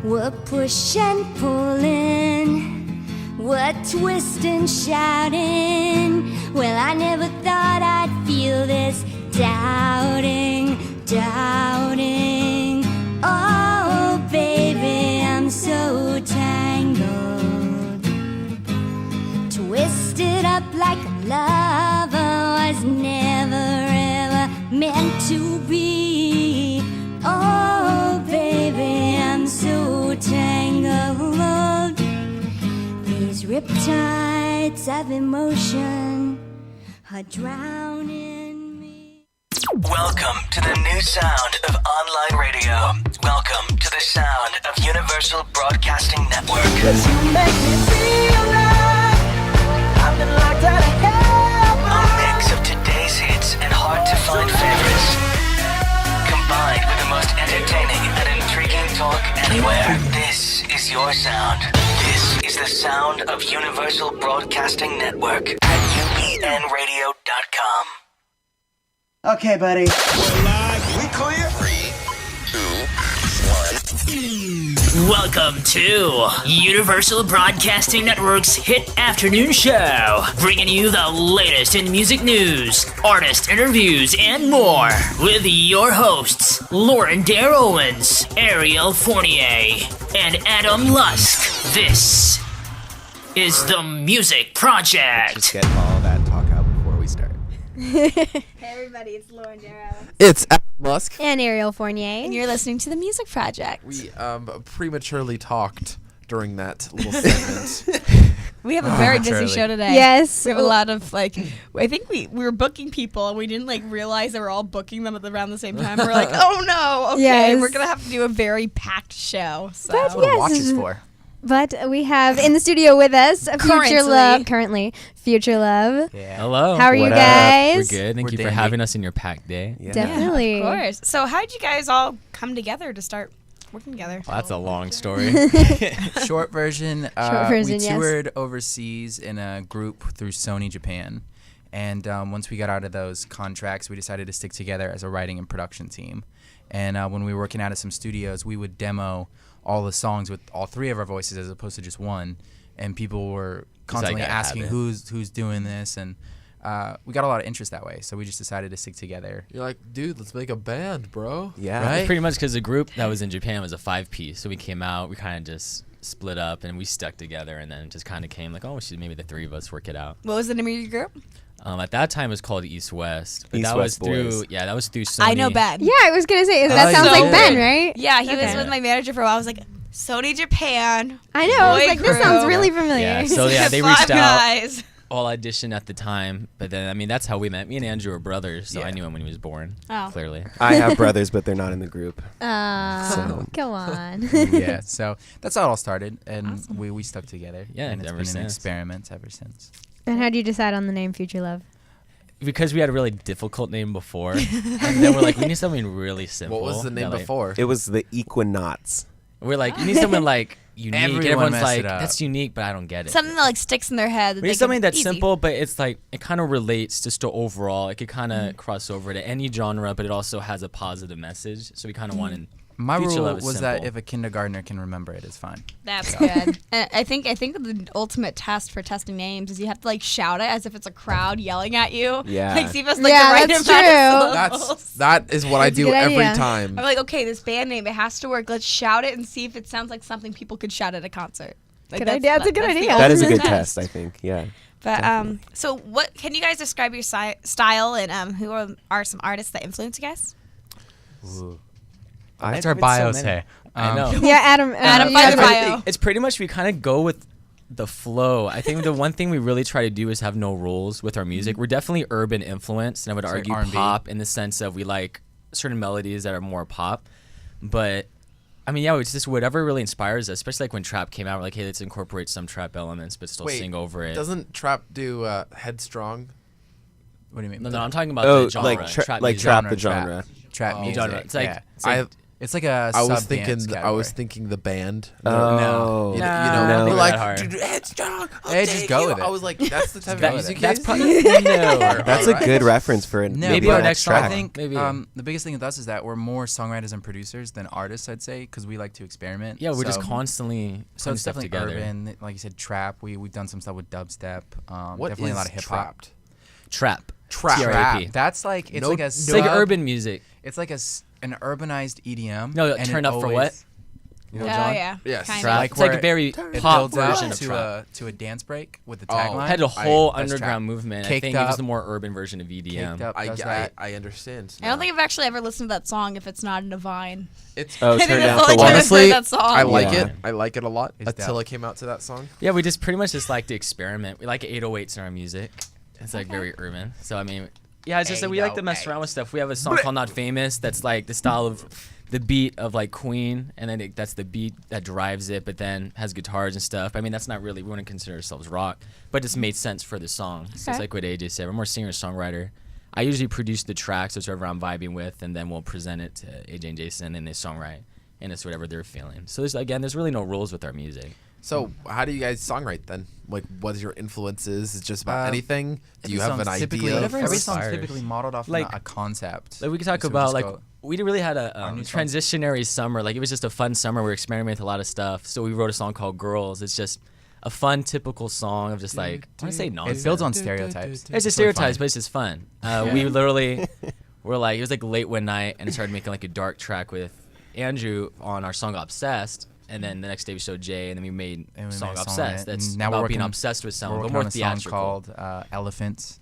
We're pushing, pulling, we're twisting, shouting. Well, I never thought I'd feel this doubting. Oh, baby, I'm so tangled, twisted up like a lover was never ever meant to be. Oh, baby, I'm so tangled. These riptides of emotion are drowning me. Welcome to the new sound of online radio. Welcome to the sound of Universal Broadcasting Network. 'Cause you make me feel like I've been locked out of heaven. A mix of today's hits and hard-to-find favorites, combined with the most entertaining and intriguing talk anywhere. This is your sound. This is the sound of Universal Broadcasting Network at ubnradio.com. Okay, buddy. We're live. We clear? 3, 2, 1. Welcome to Universal Broadcasting Network's Hit Afternoon Show, bringing you the latest in music news, artist interviews, and more, with your hosts, Lauren Dair Owens, Ariel Fournier, and Adam Lusk. This is The Music Project. Just get all that talk out before we start. Hey everybody, it's Lauren Dair Owens. It's Lusk. And Ariel Fournier. And you're listening to The Music Project. We prematurely talked during that little segment. We have a very busy show today. Yes. We have a lot of, I think we were booking people and we didn't, realize that we're all booking them around the same time. We're like, oh no, okay, Yes. we're going to have to do a very packed show. So. But What yes. watch is for. But we have in the studio with us Future Love. Currently. Future Love. Yeah. Hello. How are you What up? guys? We're good. Thank We're you for dandy. having us in your packed day. Yeah. Definitely. Of course. So how did you guys all come together to start working together? Well, that's a long story. Short version, version, we yes. toured overseas in a group through Sony Japan. And once we got out of those contracts, we decided to stick together as a writing and production team. And when we were working out of some studios, we would demo all the songs with all three of our voices as opposed to just one. And people were constantly gotta asking have it. who's doing this. And we got a lot of interest that way. So we just decided to stick together. You're like, dude, let's make a band, bro. Yeah. Right? Pretty much because the group that was in Japan was a 5-piece. So we came out, we kind of just split up and we stuck together and then just kind of came like, oh, maybe the three of us work it out. What was the name of your group? At that time it was called East West. But East that West was through, Boys. yeah, that was through Sony. I know Ben. Yeah, I was going to say, that sounds so like Ben, good. right? Yeah, he was Okay. with my manager for a while. I was like, Sony Japan. I know. I was Boy like, this group. sounds really familiar. Yeah, so yeah, they Five reached out. guys. All auditioned at the time, but then, I mean, that's how we met. Me and Andrew were brothers, so Yeah. I knew him when he was born, Oh. clearly. I have brothers, but they're not in the group. Oh, go on. Yeah, so that's how it all started. And Awesome. we stuck together. Yeah, and it's ever been an since. experiment ever since. And how did you decide on the name Future Love? Because we had a really difficult name before, and then we're like, we need something really simple. What was the name that, like, before? It was the Equinauts. We're like, you need something like unique. Everyone Everyone's messed like, it up. that's unique, but I don't get it. Something that sticks in their head. That We they need something can- that's easy. simple, but it's like it kind of relates just to overall. It could kind of cross over to any genre, but it also has a positive message. So we kind of wanted. My Future rule Love was is that simple. if a kindergartner can remember it, it's fine. That's good. And I think the ultimate test for testing names is you have to shout it as if it's a crowd yelling at you. Yeah. See if it's Yeah, the right that's amount of true. syllables. That is what I That's a do good every idea. time. I'm like, okay, this band name, it has to work. Let's shout it and see if it sounds like something people could shout at a concert. Good idea. That's a good the idea. That is a ultimate good test, I think. Yeah. But so what can you guys describe your style and who are some artists that influence you guys? That's our bio say. I know. Yeah, Adam. Adam, you find have the to- bio. It's pretty much we kind of go with the flow. I think the one thing we really try to do is have no rules with our music. We're definitely urban influenced, and I would So argue R&B. pop in the sense of we like certain melodies that are more pop. But I mean, yeah, it's just whatever really inspires us. Especially like when trap came out, we're like, hey, let's incorporate some trap elements, but still Wait, sing over it. Doesn't trap do Headstrong? What do you mean? No, I'm talking about Oh, the genre. like trap music. the genre. Trap Oh. music. Genre. It's like, yeah. it's like It's like a I was sub-dance thinking. I was category. thinking the band. Oh. You No, know, no. like, That hard. dude, headstrong. Hey, just go with it. I was like, that's the type of That- music. that's guys? probably no. That's a good reference for it. No, Maybe but our next I song. think Maybe. the biggest thing with us is that we're more songwriters and producers than artists, I'd say, because we like to experiment. Yeah, we're just So- constantly So putting it's stuff definitely together. urban, like you said, trap. We've done some stuff with dubstep. What Definitely is a lot of hip hop. trapped? Trap. Trap. T-R-A-P. That's like it's No- like a It's like sub- urban music. It's like an urbanized EDM. No, and turn it up for always- what? You know, Oh John? yeah. Yes. Kind Trap. Like It's like where a very It pop builds out version of trap. to a dance break with the Oh. tagline. Had a whole That's underground trap. movement. I Caked think it was Up. the more urban version of EDM. Caked Up I, does I, that. I understand. I don't think I've actually ever listened to that song if it's not in a Vine. it's. Oh, I think turn that's down the for only time what? I've Honestly, heard that song. I like Yeah. it. I like it a lot. It's Attila dope. came out to that song. Yeah, we just pretty much just like to experiment. We like 808s in our music. It's like very urban. So I mean, yeah, it's just that we like to mess around with stuff. We have a song called Not Famous that's like the style of the beat of like Queen, and then that's the beat that drives it, but then has guitars and stuff. I mean, that's not really, we wouldn't consider ourselves rock, but it's made sense for the song. So it's like what AJ said. We're more singer-songwriter. I usually produce the tracks, which whoever I'm vibing with, and then we'll present it to AJ and Jason, and they songwrite, and it's whatever they're feeling. So there's really no rules with our music. So how do you guys songwrite then? Like, what is your influences? Is it just about anything? Do you have an idea? Whatever Every song's inspires. typically modeled off Like- a concept. Like we could talk So we about just like go- we really had a Our new song. transitionary summer. Like it was just a fun summer. We were experimenting with a lot of stuff. So we wrote a song called Girls. It's just a fun, typical song of just like I want to say nonsense. It builds on stereotypes. It's just really stereotypes, funny. but it's just fun. We literally were like it was like late one night and started making like a dark track with Andrew on our song Obsessed. And then the next day we showed Jay, and then we made And we song made a song Obsessed. on it. That's And now about we're being working- obsessed with We're someone, but working more on a song theatrical. called Elephants.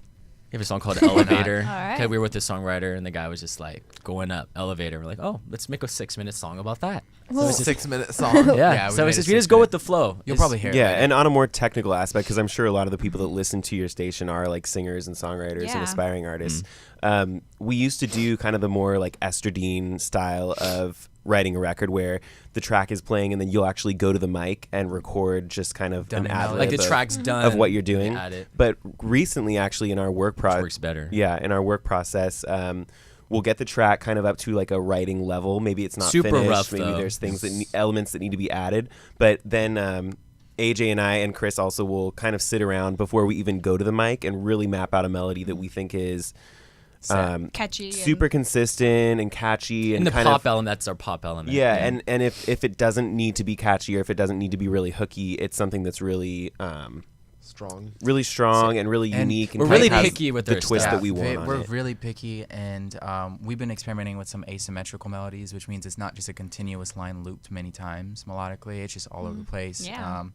We have a song called Elevator. All right. 'Cause we were with the songwriter, and the guy was just like going up Elevator. We're like, oh, let's make a 6-minute song about that. So it's just, 6-minute song. yeah. Yeah, we So made it's a just we just go 6-minute. with the flow. You'll It's- probably hear it. Yeah, later. and on a more technical aspect, because I'm sure a lot of the people that listen to your station are like singers and songwriters Yeah. and aspiring artists. We used to do kind of the more like Estradine style of writing a record where the track is playing and then you'll actually go to the mic and record just kind of Dummy an ad melody. like the lib track's done of what you're doing. Add it. But recently, actually, in our work process, works better. Yeah, in our work process, we'll get the track kind of up to like a writing level. Maybe it's not Super finished. rough, Maybe though. there's things that elements that need to be added. But then AJ and I and Chris also will kind of sit around before we even go to the mic and really map out a melody that we think is Catchy. super consistent and catchy and And the kind pop of element, that's our pop element. yeah. And if it doesn't need to be catchy or if it doesn't need to be really hooky, it's something that's really Strong. really strong and really and unique. And we're kind of really has picky with the our twist stuff. that we want on We're it. really picky, and we've been experimenting with some asymmetrical melodies, which means it's not just a continuous line looped many times melodically. It's just all over the place. Yeah.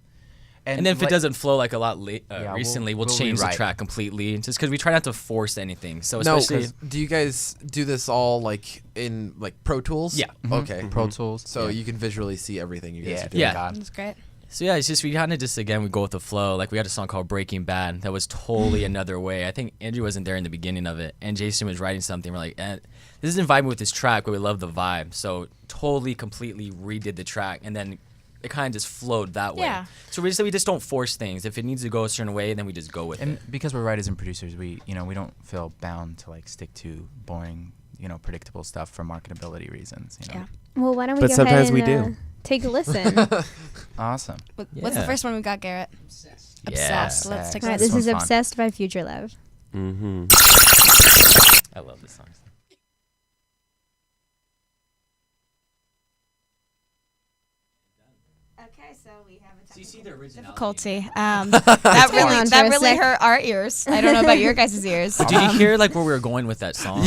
And then if it like- doesn't flow like a lot Yeah, recently, we'll we'll change the rewrite. track completely. Just because we try not to force anything. So No, especially 'cause do you guys do this all like in like Pro Tools? Yeah. Okay. Pro Tools. So you can visually see everything you guys yeah, are doing. Yeah. God. That's great. So yeah, it's just we kind of just again we go with the flow. Like we had a song called Breaking Bad that was totally another way. I think Andrew wasn't there in the beginning of it, and Jason was writing something. We're like, this isn't vibing with this track, but we love the vibe. So totally, completely redid the track, and then it kind of just flowed that way. Yeah. So we just don't force things. If it needs to go a certain way, then we just go with And it. because we're writers and producers, we don't feel bound to like stick to boring, predictable stuff for marketability reasons. Yeah. Well, why don't we But go sometimes ahead we and do. take a listen? Awesome. What's the Yeah. first one we got, Garrett? Obsessed. Obsessed. Let's take a Obsessed. All right, listen. this is one's fun. Obsessed by Future Love. Mm-hmm. I love this song. Okay, so we have a So you see the originality. difficulty. on That for a really sec. hurt our ears. I don't know about your guys' ears. But did you hear like where we were going with that song?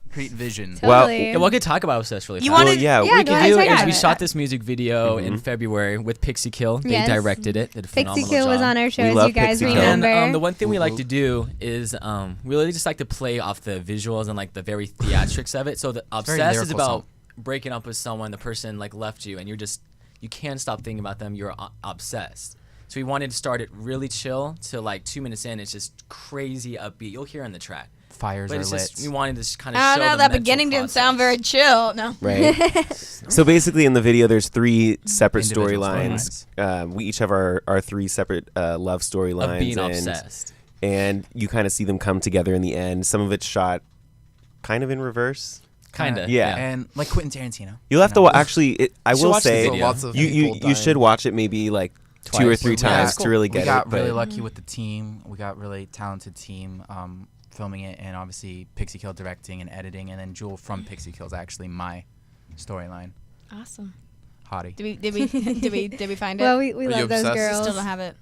Concrete vision. Totally. Yeah, well, I could talk about Obsessed really You fast. wanted- yeah, Yeah, we go can ahead, do talk it. about We it. shot this music video in Mhm. February with Pixie Kill. They Yes. directed it. Did a Pixie phenomenal Kill was job. on our show, We as love you guys Pixie Kill. remember. And the one thing we like to do is we really just like to play off the visuals and like the very theatrics of it. So the very Obsessed is lyrical about song. breaking up with someone, the person like left you, and you can't stop thinking about them. You're obsessed. So we wanted to start it really chill to like 2 minutes in. It's just crazy upbeat. You'll hear in the track. Fires But are it's lit. just we wanted to kind of I show don't know. the That mental beginning didn't process. sound very chill. No. Right. So basically, in the video, there's 3 separate Individual storylines. We each have our 3 separate love storylines. of being and, obsessed. and you kind of see them come together in the end. Some of it's shot kind of in reverse. Kinda. Yeah. And like Quentin Tarantino. You'll have to actually. I will watch the say, video. Lots of you people should watch it maybe like 2 or Twice. 3 times to really get we got it. But really lucky with the team. We got really talented team filming it, and obviously Pixie Kill directing and editing, and then Jewel from Pixie Kill is actually my storyline. Awesome. Hottie. Did we find it? Well, we you love those obsessed? girls. Still don't have it.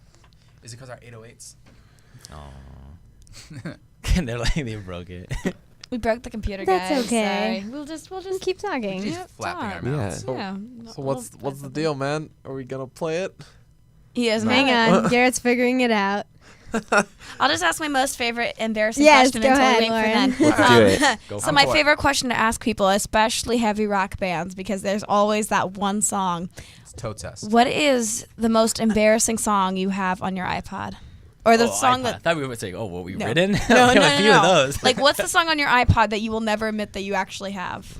Is it because our 808s? Oh. And they're like, they broke it. We broke the computer, That's guys. okay. Sorry. We'll just Keep talking. Just flapping our talk. mouths. Yeah. Yeah. So what's the deal, man? Are we gonna play it? He doesn't Hang have it. on, Garrett's figuring it out. I'll just ask my most favorite embarrassing Yes, question go until ahead, we wait Lauren. for them. Let's do it. Go So for my it. favorite question to ask people, especially heavy rock bands, because there's always that one song. It's toe test. What is the most embarrassing song you have on your iPod? Or the song iPod. I that thought we were saying, what we No. written? No, We have a few of those. Like, what's the song on your iPod that you will never admit that you actually have?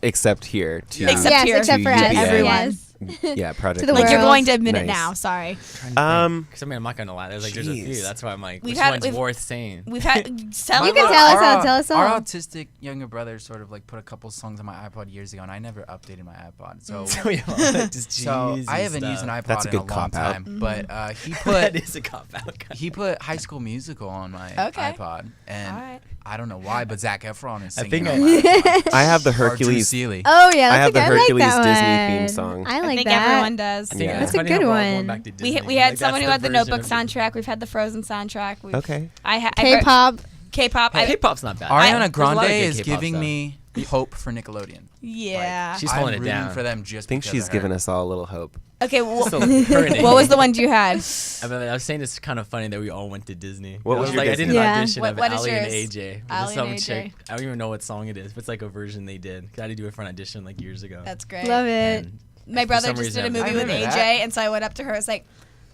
Except here. To, Except yes, here. except for To us. UBA. Everyone. Yes. Yeah, Project. To the Nice. Like, you're world. going to admit it Nice. now. Sorry. Because Um, I mean, I'm not gonna lie. There's a few. Jeez. That's why I'm like, We've which had- one's we've- worth saying? We've had tell You me can what- tell us all. Tell us all. Our autistic younger brother sort of like put a couple songs on my iPod years ago, and I never updated my iPod. So, So we all like just so cheesy I haven't used an stuff. iPod That's a in a good long cop-out. time. But he That put is a cop out. he put High School Musical on my Okay. iPod, and All right. I don't know why, but Zac Efron is I singing. think on my iPod. I have the Or Drew Hercules. Seeley. Oh yeah, I have the like Hercules that Disney one. theme song. I I like think that. everyone does. I think Yeah. it's That's a funny good how we're all going one. back to We Disney. had Like, someone that's who had the version Notebook of- soundtrack. We've had the Frozen soundtrack. Okay. K-pop. K-pop. Hey, K-pop's not bad. Ariana There's a lot of Grande good is K-pop giving stuff. me hope for Nickelodeon. Yeah. She's I'm holding it rooting down. for them just I think because she's of her. given us all a little hope. Okay. So, her and What was AJ. the one you had? I was saying it's kind of funny that we all went to Disney. What I was your like? I Disney? did an Yeah. audition of What is Ali and yours? AJ. With Ali some and chick. AJ. I don't even know what song it is, but it's like a version they did. 'Cause I had to do it for an audition like years ago. That's great. Love it. And My for brother some just reason did a I movie with remember AJ, that. and so I went up to her. I was like,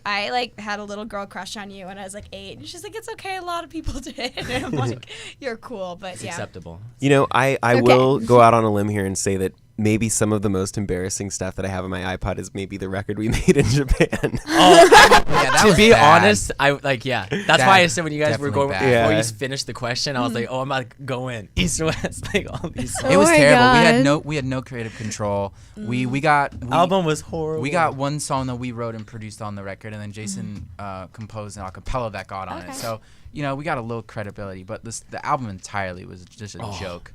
I like had a little girl crush on you, and I was like 8. And she's like, it's okay, a lot of people did. And I'm like, you're cool, but It's yeah. acceptable. You know, I Okay. will go out on a limb here and say that maybe some of the most embarrassing stuff that I have on my iPod is maybe the record we made in Japan. Oh, Yeah, that to was be bad. honest, I like that's That why I said when you guys were definitely going bad. before Yeah. you finished the question, I was like, oh, I'm about to go in east west, like all these. It was Oh my terrible. God. We had no creative control. We got Album was horrible. We got one song that we wrote and produced on the record, and then Jason composed an acapella that got on Okay. it. So we got a little credibility, but the album entirely was just a joke.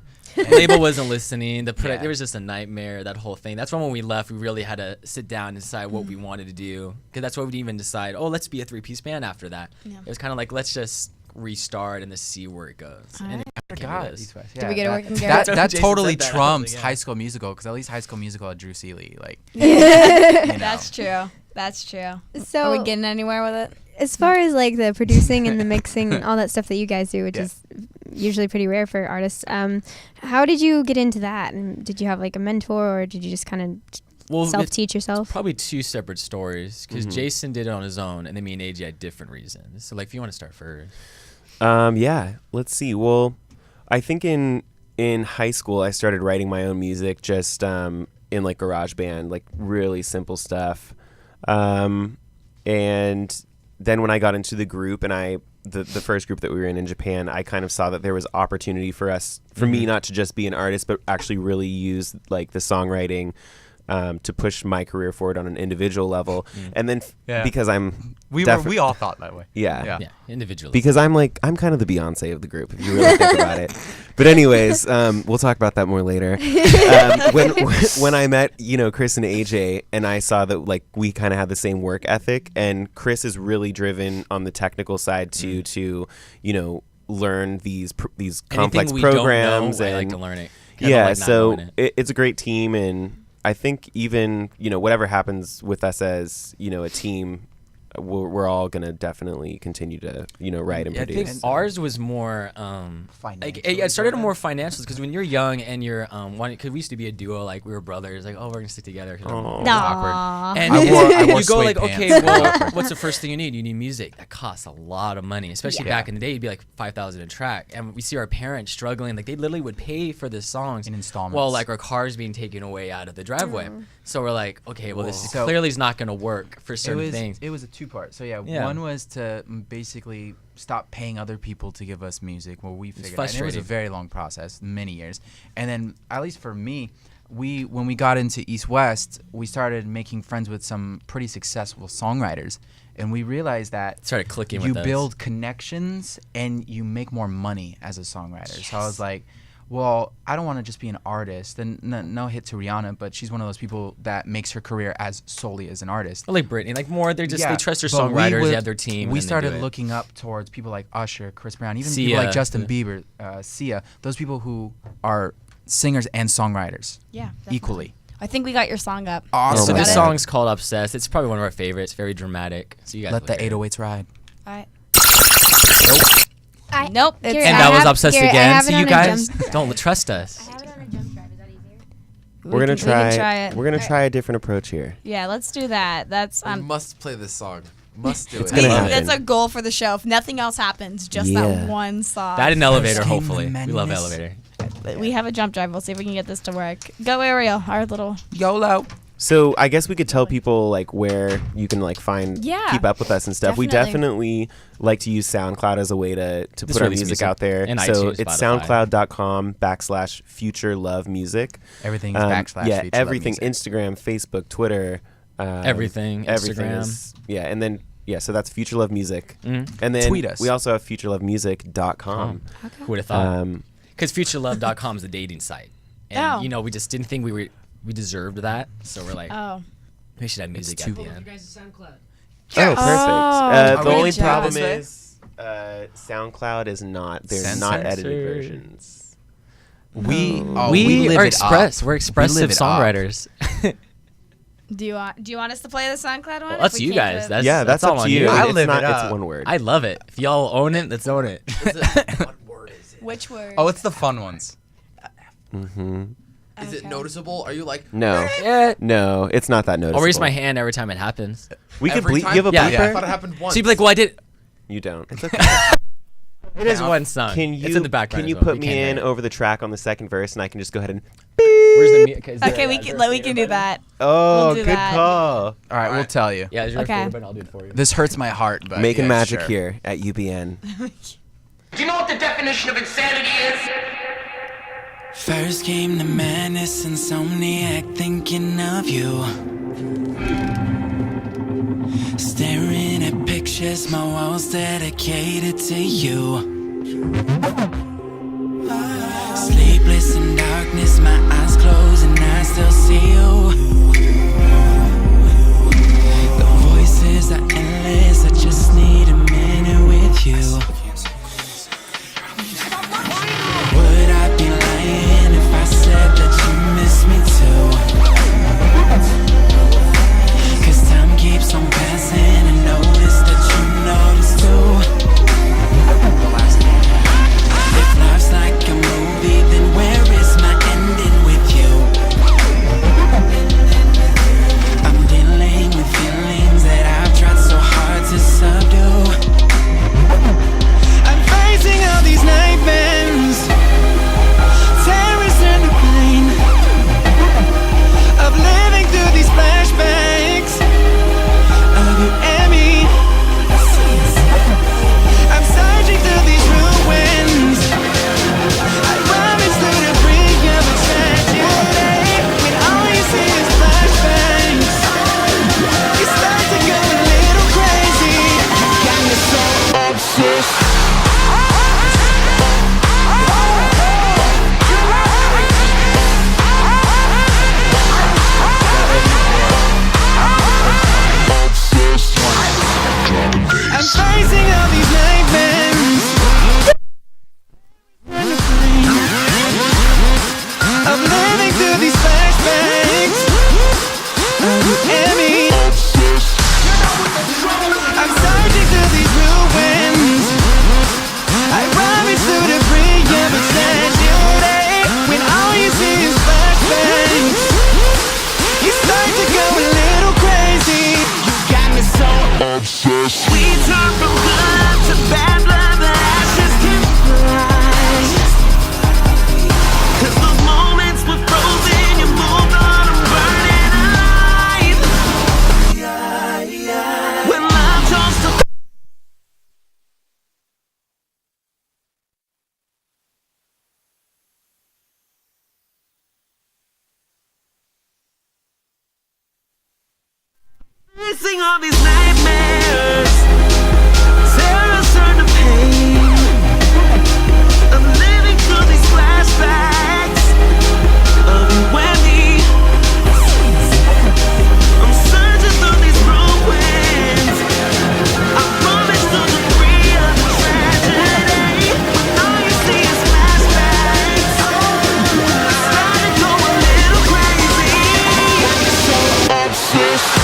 label wasn't listening. Yeah. There was just a nightmare. That whole thing. That's when we left, we really had to sit down and decide what we wanted to do. Because that's why we didn't even decide. Oh, let's be a 3-piece band after that. Yeah. It was kind of like let's just restart and just see where it goes. And it kinda came to this. Did we get a working that, Garrett? that Jason totally said that. I was trumps like, yeah. High School Musical, because at least High School Musical had Drew Seeley. Like, That's true. That's true. So Are we getting anywhere with it? as far as like the producing and the mixing and all that stuff that you guys do, which Yeah. is usually pretty rare for artists, how did you get into that? And did you have like a mentor, or did you just kind of Well, self-teach yourself? Probably two separate stories because Mhm. Jason did it on his own, and then me and AJ had different reasons. So, like, if you want to start first. Yeah, let's see. Well, I think in high school I started writing my own music, just in like GarageBand, like really simple stuff. And then when I got into the group and the first group that we were in Japan, I kind of saw that there was opportunity for me not to just be an artist, but actually really use like the songwriting to push my career forward on an individual level. And then because I'm we all thought that way. Yeah, individually. because I'm kind of the Beyonce of the group, if you really think about it. But anyways, we'll talk about that more later. When I met, Chris and AJ, and I saw that like we kind of had the same work ethic, and Chris is really driven on the technical side to learn these complex Anything we programs. don't know, and I like to learn it. Yeah, so it's a great team, and I think even whatever happens with us as a team, we're all gonna definitely continue to write and I produce. think ours was more like it started more financials because when you're young and you're because we used to be a duo, like we were brothers, like we're gonna stick together. It was awkward. And I wore you go suede like, pants. okay, well, what's the first thing you need? You need music. That costs a lot of money, especially Yeah. back in the day. It'd be like $5,000 a track, and we see our parents struggling. Like they literally would pay for the songs in installments. Well, like our cars being taken away out of the driveway. So we're like, okay, well, this So- clearly is not gonna work for certain things. It was a two-part. So Yeah. one was to basically stop paying other people to give us music. Well, we figured out, and it was a frustrating. very long process, many years. And then, at least for me, when we got into East West, we started making friends with some pretty successful songwriters, and we realized that Started clicking you with us. build connections and you make more money as a songwriter. So I was like, well, I don't want to just be an artist. And no hit to Rihanna, but she's one of those people that makes her career as solely as an artist. Or like Britney, like more. They trust their but songwriters. we They have their team. We and they started do it. looking up towards people like Usher, Chris Brown, even Sia. people like Justin Bieber, Sia. Those people who are singers and songwriters. Yeah, definitely. Equally. I think we got your song up. Awesome. So Got this it? song's called "Obsessed." It's probably one of our favorites. Very dramatic. So you guys Let the will hear it. 808s ride. All right. I, Nope. Garrett, It's- And I that was have- obsessed Garrett, I again. have So it you on a guys jump- don't trust us. I have it on a jump drive. Is that easier? We're gonna we can try. it. We're gonna try a different approach here. Yeah, let's do that. That's We must play this song. Must do It's it. gonna that's happen. a goal for the show. If nothing else happens, just Yeah. that one song. That in elevator, came the hopefully. We love madness. elevator. But we have a jump drive. We'll see if we can get this to work. Go Ariel, our little. YOLO. So I guess we could tell people like where you can like find Yeah, keep up with us and stuff. We definitely. definitely like to use SoundCloud as a way to Just put our release music music. out there. And so iTunes, it's Spotify. soundcloud.com/future love music. Everything's backslash Yeah, Future Love everything. Music. Instagram, Facebook, Twitter. Everything, Everything Instagram. is, yeah, and then so that's Future Love Music. Mhm. And then Tweet us. we also have futurelovemusic.com. Who would have thought? Um, Because futurelove.com is the dating site. And, Oh. we just didn't think we deserved that. So we're like, Oh. we should have music too at the good. end. Oh, perfect. Oh, The great only job. problem This way? is SoundCloud is not. They're Censored. not edited versions. We We live are it up. We're We expressive live it up. songwriters. Do you want us to play the SoundCloud one? Well, If that's we you can't guys. do it? Yeah, that's all up on to you. I It's live not. it up. It's one word. I love it. If y'all own it, let's own it. What word is it? Which word? Oh, it's the fun ones. Mm-hmm. Is it noticeable? Are you like No, Yeah. no, it's not that noticeable. I'll raise my hand every time it happens. We could every bleep. time? You have a Yeah, bleeper? yeah. I thought it happened once. So you'd be like, well, I did. You don't. It's It is one song. Can you it's in the background. Can you as well. put We me can't in hear it. over the track on the second verse, and I can just go ahead and. Where's the music? Okay, we can do that. Oh, We'll do good that. call. All right, we'll tell you. Yeah, is your Okay. favorite, but I'll do it for you. This hurts my heart, but Making yeah, magic sure. here at UBN. Do you know what the definition of insanity is? First came the madness, insomniac, thinking of you. Staring at pictures, my walls dedicated to you. Sleepless in darkness, my eyes closed and I still see you. The voices are endless, I just need a minute with you. Would I be lying if I said that you miss me too? 'Cause time keeps on passing and notice that you notice too. If life's like a movie, then where is my ending with facing all these nightmares. Terrors turn to pain. I'm living through these flashbacks of you and me. I'm searching through these ruins. I'm moving through the debris of the tragedy. When all you see is flashbacks, starting to go a little crazy. So obsessed.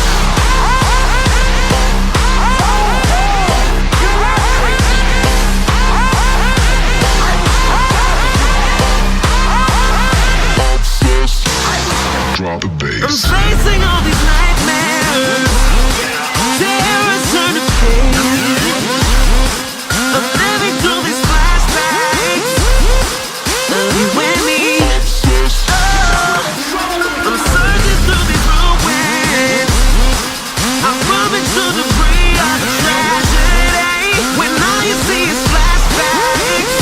Drop the bass. I'm facing all these nightmares. Terrors turn to pain. I'm living through these flashbacks of you and me. Oh, I'm searching through these ruins. I'm moving through the debris of the tragedy. When all you see is flashbacks,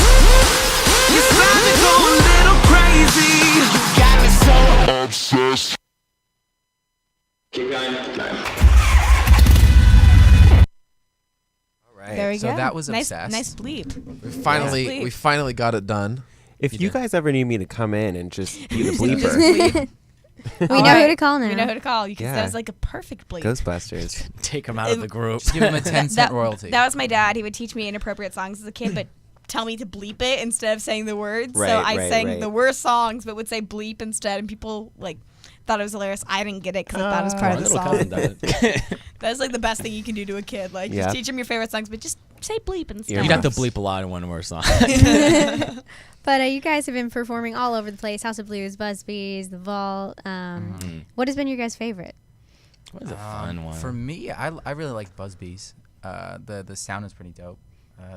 you start to go a little crazy. You got me so Obsessed. Keep going. There we So go. that was nice, obsessed. nice bleep. We finally got it done. If you guys ever need me to come in and just be the Just bleeper, bleep. We know who to call now. We know who to call. Because Yeah. that was like a perfect bleep. Ghostbusters. Take him out of the group. Give him a 10-cent royalty. That was my dad. He would teach me inappropriate songs as a kid, but tell me to bleep it instead of saying the words. Right, so I right, sang right. the worst songs, but would say bleep instead, and people like thought it was hilarious. I didn't get it because I thought it was part of the Little cousin song. does it. That's like the best thing you can do to a kid. Like Yeah. just teach him your favorite songs, but just say bleep instead. You'd have to bleep a lot in one more song. But you guys have been performing all over the place. House of Blues, Busby's, The Vault. What has been your guys' favorite? What was a fun one? For me, I really like Busby's. The sound is pretty dope.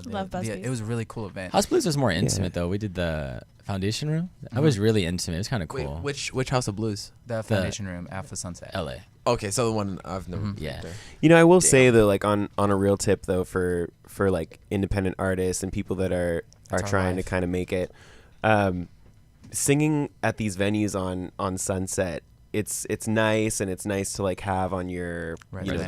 Love Busby's. It was a really cool event. House Blues was more intimate though. We did the Foundation Room. That was really intimate. It was kind of cool. Wait, which House of Blues? The Foundation Room after Sunset. L.A. Okay, so the one I've never. Yeah. There. You know, I will say though, like on a real tip though, for like independent artists and people that are trying to kind of make it, singing at these venues on Sunset, it's nice, and it's nice to like have on your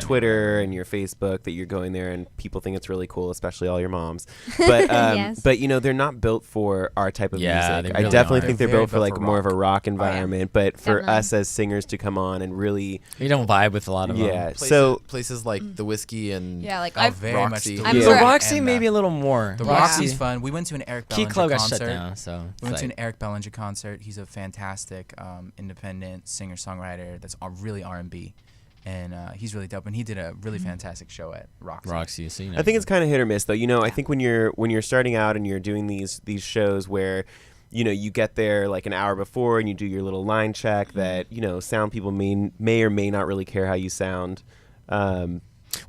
Twitter and your Facebook that you're going there, and people think it's really cool, especially all your moms. But Yes. but you know, they're not built for our type of Yeah, music. they I really definitely aren't. think they're They're built for very like built for more of a rock Oh, environment. But for Definitely. us as singers to come on and really, We don't vibe with a lot of them. yeah. Places, So places like the Whiskey and Yeah, like Oh, I've very Roxy. much. I'm The sure- Roxy and, maybe a little more. The Yeah. Roxy's fun. We went to an Eric Key Bellinger Club got concert. shut down, so We it's went to like- an Eric Bellinger concert. He's a fantastic independent singer-songwriter that's really R&B. And he's really dope. And he did a really fantastic show at Roxy. So, you know, I think it's kind of hit or miss though. You know, I think when you're starting out and you're doing these shows where, you know, you get there like an hour before and you do your little line check that, you know, sound people may or may not really care how you sound. Well,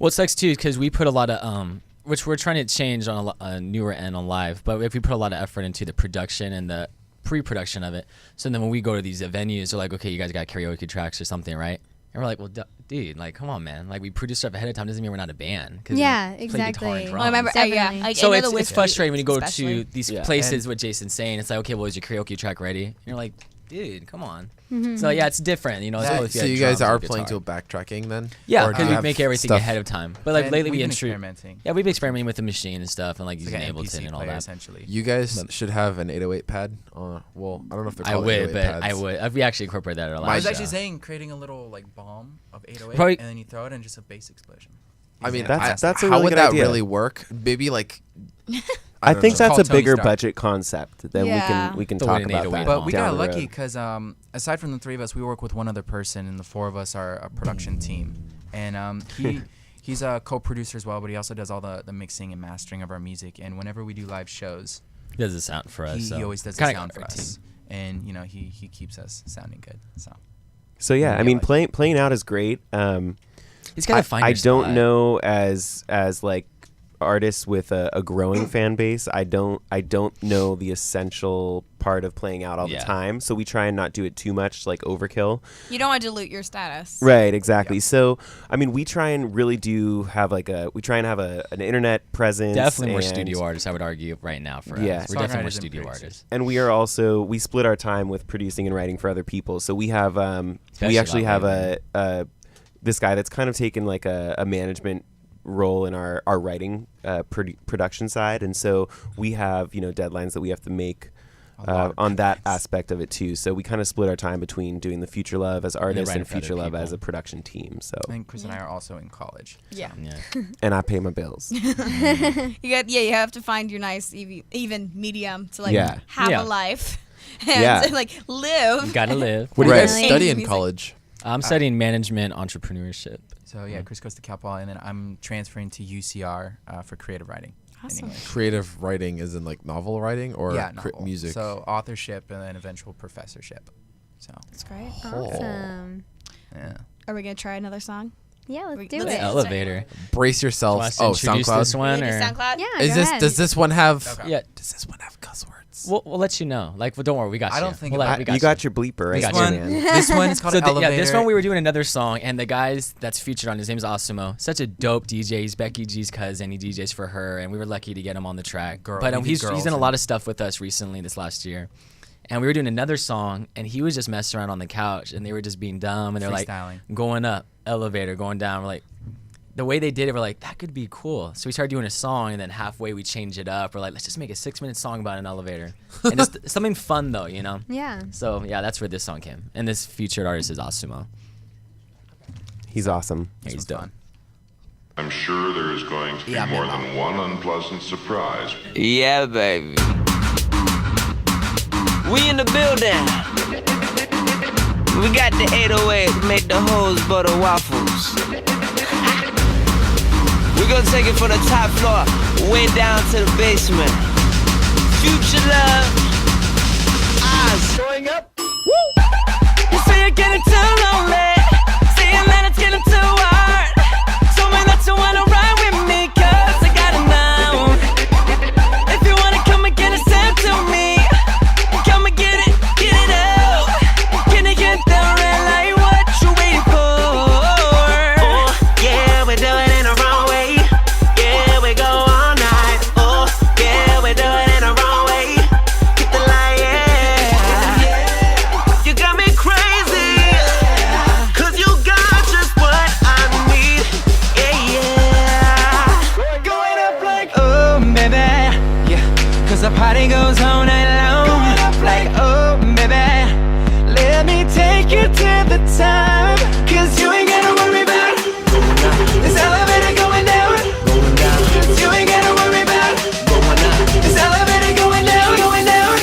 it sucks too because we put a lot of which we're trying to change on a newer end on live, but if we put a lot of effort into the production and the pre-production of it, so then when we go to these venues, they're like, okay, you guys got karaoke tracks or something, right? And we're like, well, dude, like, come on, man. Like, we produce stuff ahead of time doesn't mean we're not a band. 'Cause we Yeah, play guitar and exactly. drums. Well, I remember, Definitely. like, So I know the it's Whiskey frustrating when you go especially. to these Yeah. places. What Jason's saying, it's like, okay, well, is your karaoke track ready? And you're like, dude, come on. So yeah, it's different, you know. It's cool if So had you guys drums or are playing to guitar. a backtracking then? Yeah, Or do because you we have make everything stuff- ahead of time. But like And lately, we've we been intrude. experimenting. Yeah, we've been experimenting with the machine and stuff, and like It's using like an Ableton NPC and all player, that. essentially. You guys should have an 808 pad. Well, I don't know if they're I called would, 808 but pads. I would. We actually incorporate that in our I I live was show. actually saying creating a little like bomb of 808, Probably- and then you throw it in just a bass explosion. I mean, That's a how really would good that idea. really work? Maybe like. I don't think know. that's a Called Tony bigger Stark. budget concept. Then Yeah. we can The talk way an about 808 that. But we down got the lucky road. because aside from the three of us, we work with one other person, and the four of us are a production team. And he's a co-producer as well, but he also does all the mixing and mastering of our music. And whenever we do live shows, He does the sound for us. he so always does the kinda sound got for our team. us. And you know, he keeps us sounding good. So yeah, I mean, like- playing out is great. He's got to find. I your don't spot. know as like artists with a growing fan base. I don't know the essential part of playing out all the Yeah. time. So we try and not do it too much, like overkill. You don't want to dilute your status. Right, exactly. So I mean, we try and really do have like an internet presence. Definitely more and- studio artists, I would argue, right now for Yeah. us. We're definitely more Songwriters and studio producers. artists. And we are also we split our time with producing and writing for other people. So we have we Especially actually a have lot this guy that's kind of taken like a management role in our writing production side, and so we have deadlines that we have to make on that aspect of it too. So we kind of split our time between doing the Future Love as artists and Future Love as a production team. So I think Chris and I are also in college. Yeah. And I pay my bills. You have to find your nice even medium to have a life and to, live. You gotta live. What do you guys study in college? I'm studying management entrepreneurship. So Chris goes to Cal Poly, and then I'm transferring to UCR for creative writing. Awesome. Creative writing is in like novel writing or novel. music? So authorship and then eventual professorship. So that's great. Awesome. Yeah. Are we gonna try another song? Yeah, let's do The it. Elevator. Brace yourself. Oh, SoundCloud. This one, or? SoundCloud? Yeah. Does this one have? Okay. Yeah. Does this one have cuss words? We'll let you know. Don't worry, we got you. I don't think we got you got your bleeper right got here, you. man. This one is called Elevator. This one we were doing another song, and the guys that's featured on his name is Asumo. Such a dope DJ. He's Becky G's cousin. He DJs for her, and we were lucky to get him on the track. He's done a lot of stuff with us recently this last year. And we were doing another song, and he was just messing around on the couch, and they were just being dumb, and they're like going up, elevator, going down. We're like, the way they did it, we're like, that could be cool. So we started doing a song, and then halfway we change it up. We're like, let's just make a 6-minute song about an elevator. And it's something fun, though, Yeah. So, yeah, that's where this song came. And this featured artist is Asumo. He's awesome. Yeah, he's dope. I'm sure there is going to be more than one unpleasant surprise. Yeah, baby. We in the building. We got the 808 to make the hoes butter waffles. We gonna take it from the top floor, way down to the basement. Future Love, eyes going up. Woo! You say you're getting too lonely, saying that it's getting too hard. Told me that you wanna ride with me, 'cause I gotta know. If you wanna come and get it sent to me, come and get it out. Can you get the red light? What you waiting for? Oh, yeah, we're doing it the wrong way. Yeah, we go all night. Oh, yeah, we're doing it the wrong way. Get the light, yeah. You got me crazy, 'cause you got just what I need. Yeah. Going up like, oh, baby. Yeah, 'cause the party goes all night long. Going up like, oh, baby. Let me take you to the top, 'cause you ain't gotta worry about this elevator going down. You ain't gotta worry about this elevator going down, going down.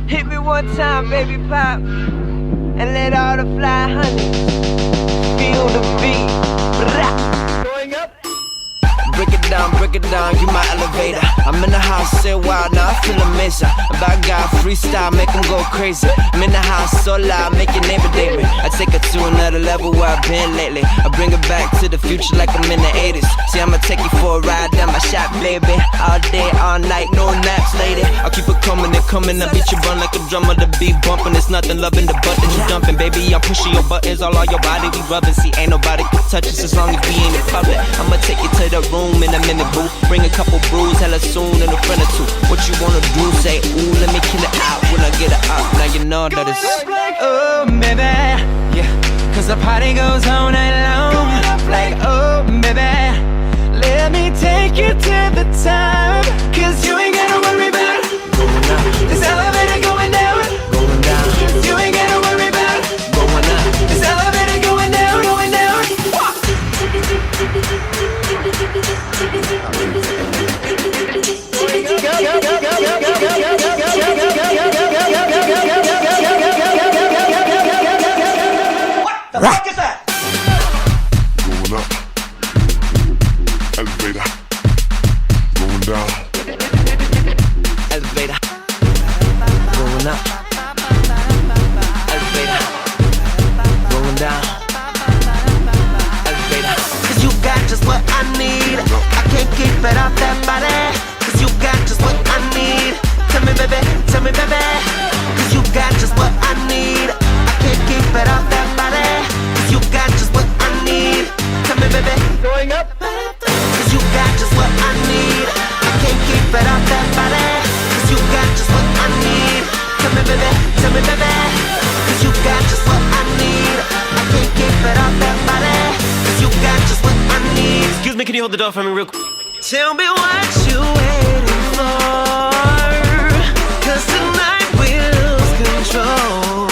Hit me one time, baby pop, and let all the fly honey feel the beat. Going up. Break it down, you my elevator. I'm in the house, say wow, now I feel amazing. Bad guy, freestyle, make them go crazy. I'm in the house, so loud, make your neighbor date me. I take it to another level where I've been lately. I bring it back to the future like I'm in the 80s. See, I'ma take you for a ride down my shop, baby. All day, all night, no naps, lady. I'll keep it coming and coming. I beat you run like a drummer, the beat bumping. It's nothing, loving the butt that you dumping, baby. I'm pushing your buttons all on your body, we rubbing. See, ain't nobody can touch us as long as we ain't in public. I'ma take you to the room in a minute, boo. Bring a couple brews, hella soon, and a friend or two. What you wanna do? Say, ooh, let me kill it out when I get it up. Now you know that it's like, oh, baby. Yeah, 'cause the party goes all night long. Going up like, oh, baby. Let me take you to the top, 'cause you ain't gotta worry about this elevator going down. You ain't gotta worry about this elevator going down, going down. What the fuck is that? Going up. Elevator. Going down. Elevator. Going up. Elevator. Going down. Elevator. 'Cause you got just what I need. I can't keep it off that body. 'Cause you got just what I need. Tell me, baby. 'Cause you got just what I need. I can't keep it off that body. 'Cause you got can you hold the door for me real quick? Tell me what you waiting for, 'cause tonight we'll lose control.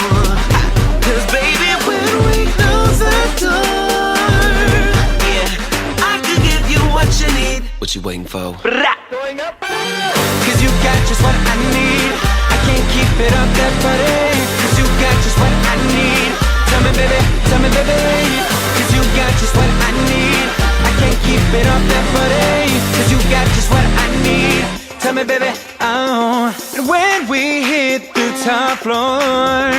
'Cause baby, when we close the door, yeah, I could give you what you need. What you waiting for? Going up. 'Cause you got just what I need. I can't keep it up that body. 'Cause you got just what I need. Tell me baby, 'cause you got just what I need. I can't keep it up that body. 'Cause you got just what I need. Tell me baby, oh. And when we hit the top floor,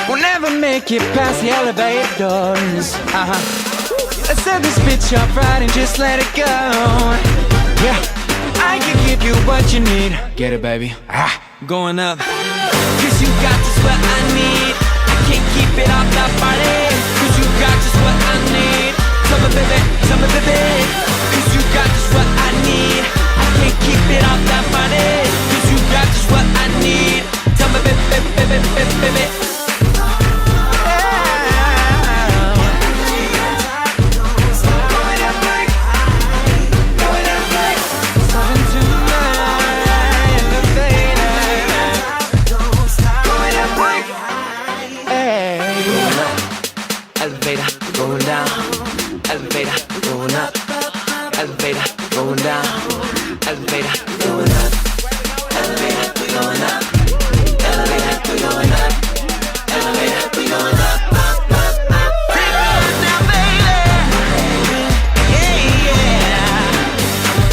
we'll never make it past the elevator doors. Let's set this bitch up right and just let it go. Yeah, I can give you what you need. Get it, baby. Going up. 'Cause you got just what I need. I can't keep it off that body. 'Cause you got just what I need. Tell me, baby. 'Cause you got just what I need. I can't keep it off that body. 'Cause you got just what I need. Tell me, baby. Elevator, going down. Elevator, going up. Elevator, going down. Elevator, going up. Elevator, going up. Elevator, going up. Elevator, going up. Take me up now, baby. Yeah, yeah.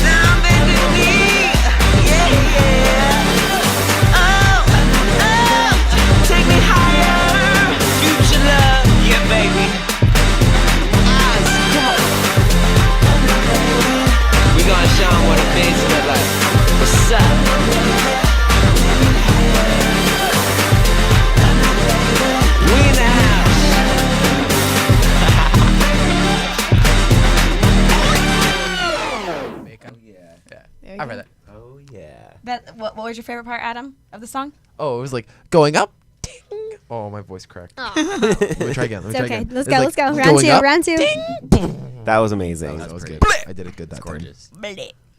Down, baby, me. Yeah, yeah. Oh, take me higher. Future love, yeah, baby. We gonna show 'em what a bass look like. What's up? We in the house. I read that. Oh yeah. What was your favorite part, Adam, of the song? Oh, it was like going up. Ding. Oh, my voice cracked. Aw. Let me try again. It's okay. Again. Let's It's go. like Round going two. up. Round two. That was amazing. That was good. I did it good that Gorgeous.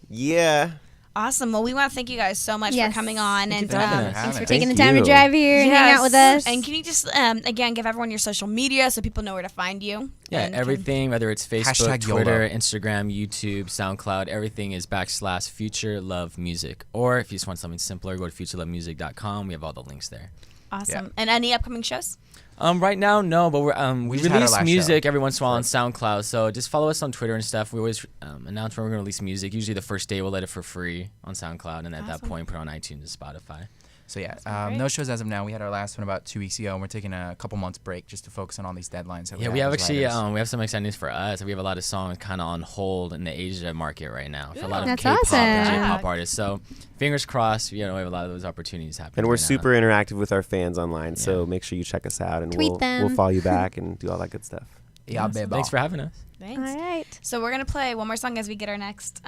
Yeah. Awesome. Well, we want to thank you guys so much Yes. for coming on Thank and you for having us. Thanks for Thank taking the time to you. drive here and hang out with us. And can you just again give everyone your social media so people know where to find you? Yeah, And everything, whether it's Facebook, Hashtag Twitter, YOLO. Instagram, YouTube, SoundCloud, everything is / Future Love Music. Or if you just want something simpler, go to futurelovemusic.com. We have all the links there. Awesome. And any upcoming shows? Right now, no, but we just had our release last music show. every once in a while on SoundCloud. So just follow us on Twitter and stuff. We always announce when we're going to release music. Usually the first day we'll let it for free on SoundCloud, and at that point put it on iTunes and Spotify. So yeah, great. no shows as of now. We had our last one about 2 weeks ago, and we're taking a couple months break just to focus on all these deadlines. That We have as actually writers. we have some exciting news for us. We have a lot of songs kind of on hold in the Asia market right now for a lot of That's K-pop and awesome. J-pop artists. So fingers crossed, we have a lot of those opportunities happening. And we're right now. super interactive with our fans online, so make sure you check us out, and Tweet we'll them. follow you back and do all that good stuff. Yeah, So baby. thanks for having us. Thanks. All right. So we're gonna play one more song as we get our next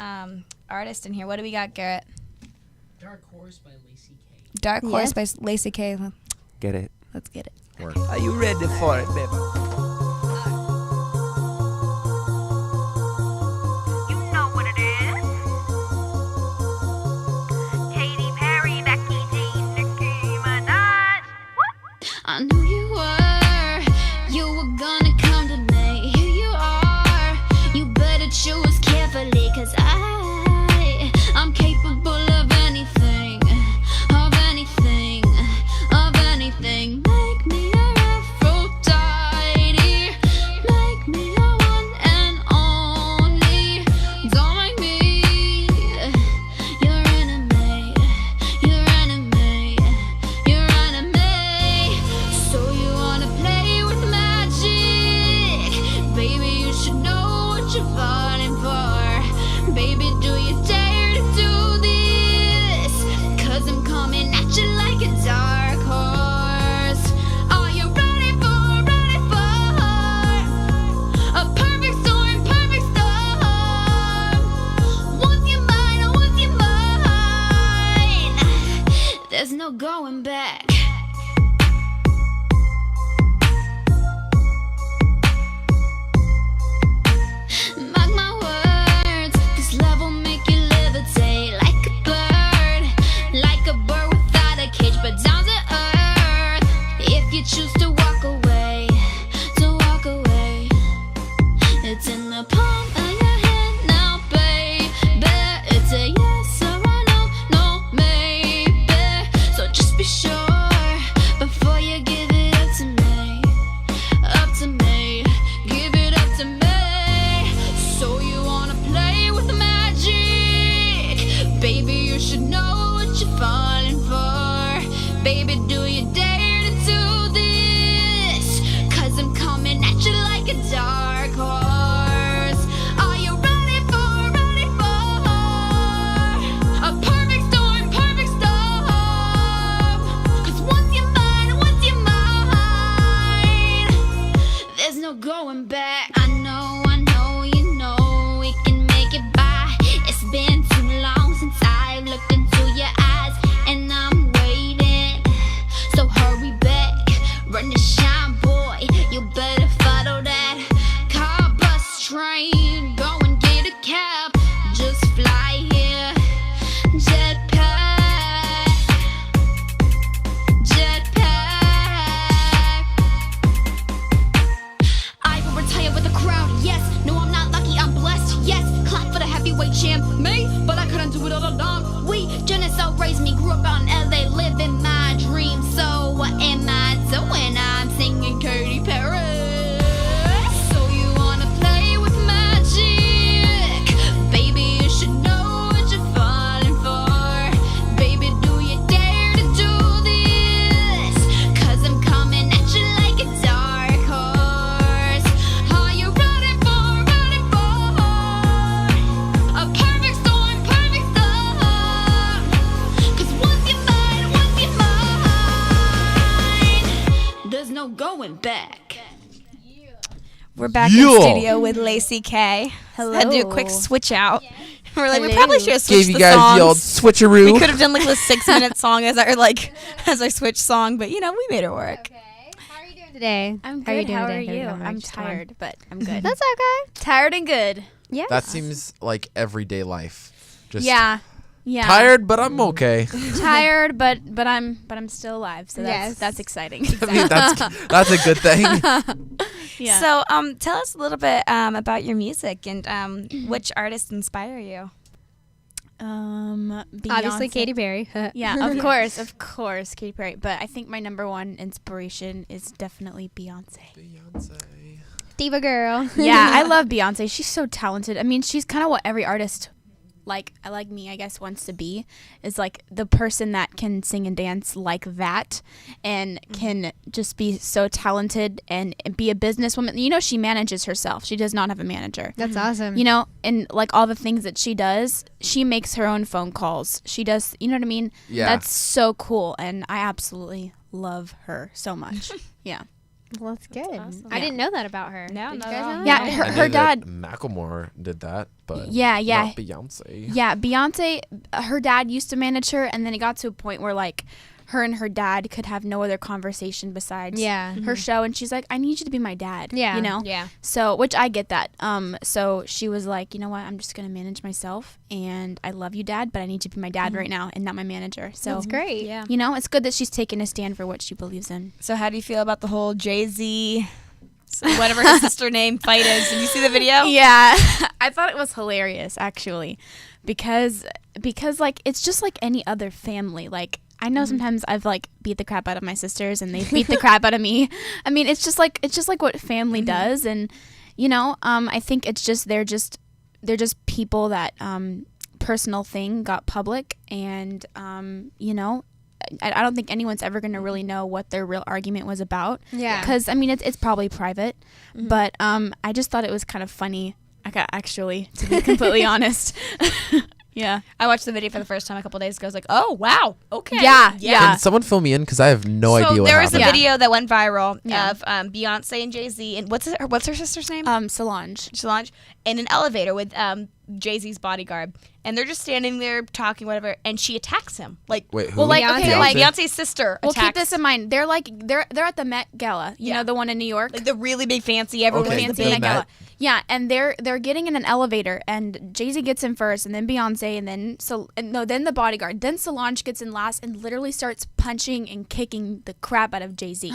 artist in here. What do we got, Garrett? Dark Horse by Laci K. Dark Horse Yes. by Laci K. Get it? Let's get it. Work. Are you ready for it, baby? You know what it is. Katy Perry, Becky G, Nicki Minaj. I knew you were gonna come to me. Here you are, you better choose carefully, 'cause I'm capable of anything, of anything, of anything. Make me a Aphrodite. going back. I know, you know we can make it by. It's been too long since I've looked into your eyes, and I'm waiting. So hurry back, run the shine, boy. You better follow that car, bus, train. Go and get a cab, just fly here. Jetpack, jetpack. I will retire with a crown, yes. No, I'm not lucky, I'm blessed, yes. Clap for the heavyweight champ, me, but I couldn't do it all alone. We, Genesis raised me, grew up out in LA, living my dream. So what am I doing? I'm singing Katy Perry. So you wanna play with magic? Baby, you should know what you're falling for. Baby, do you dare to do this? 'Cause I'm coming at you like a dark horse. Are you ready for a perfect storm, perfect storm? 'Cause once you're mine, there's no going back. We're back Yeah. in studio with Laci K. Hello. Had to do a quick switch out. We're like, we Hello. probably should have switched Gave you the guys songs. the old switcheroo. We could have done like the 6-minute song as our switch song, but you know, we made it work. Today. I'm How are you good. doing How today? are How are you you? doing? I'm Just one. tired, but I'm good. That's okay. Tired and good. Yeah. That seems like everyday life. Just Yeah. tired, but I'm okay. Tired, but I'm still alive. So Yes. that's exciting. I mean, that's a good thing. Yeah. So, tell us a little bit about your music and which artists inspire you. Obviously, Beyonce. Katy Perry. Yeah, of course, Katy Perry. But I think my number one inspiration is definitely Beyonce. Diva girl. Yeah, I love Beyonce. She's so talented. I mean, she's kind of what every artist, like me, I guess, wants to be, is like the person that can sing and dance like that and can just be so talented and be a businesswoman. You know, she manages herself. She does not have a manager. That's awesome. You know, and like all the things that she does, she makes her own phone calls. She does, you know what I mean? Yeah. That's so cool. And I absolutely love her so much. Yeah. Well, that's good. awesome. I didn't know that about her. No, Did not you at guys all. know that? Yeah, I her knew that dad. Macklemore did that, but Yeah, yeah. not Beyonce. Yeah, Beyonce, her dad used to manage her, and then it got to a point where, like, her and her dad could have no other conversation besides her show, and she's like, I need you to be my dad. Yeah. You know? Yeah. So, which I get that. So she was like, you know what, I'm just going to manage myself, and I love you, Dad, but I need you to be my dad right now and not my manager. So, That's great. Yeah. you know, it's good that she's taking a stand for what she believes in. So, how do you feel about the whole Jay-Z, whatever his sister name fight is? Did you see the video? Yeah, I thought it was hilarious actually, because like it's just like any other family. Like I know sometimes I've like beat the crap out of my sisters and they beat the crap out of me. I mean, it's just like what family does, and you know, I think it's just they're just people that personal thing got public, and you know. I don't think anyone's ever going to really know what their real argument was about. Yeah. Because, I mean, it's probably private. But I just thought it was kind of funny, actually, to be completely honest. Yeah. I watched the video for the first time a couple days ago. I was like, oh, wow. Okay. Yeah. Can someone fill me in? Because I have no idea what there was happened. a video that went viral Yeah. of Beyonce and Jay-Z. And what's her sister's name? Solange. In an elevator with Jay-Z's bodyguard. And they're just standing there talking, whatever, and she attacks him. Like, Wait, who? Well, like, okay, like, Beyonce's sister Well, attacks. keep this in mind. They're like they're at the Met Gala. You know, the one in New York. Like the really big fancy, everyone Okay, wears the fancy big Met Gala. Yeah, and they're getting in an elevator, and Jay-Z gets in first, and then Beyonce, and then then the bodyguard. Then Solange gets in last, and literally starts punching and kicking the crap out of Jay-Z.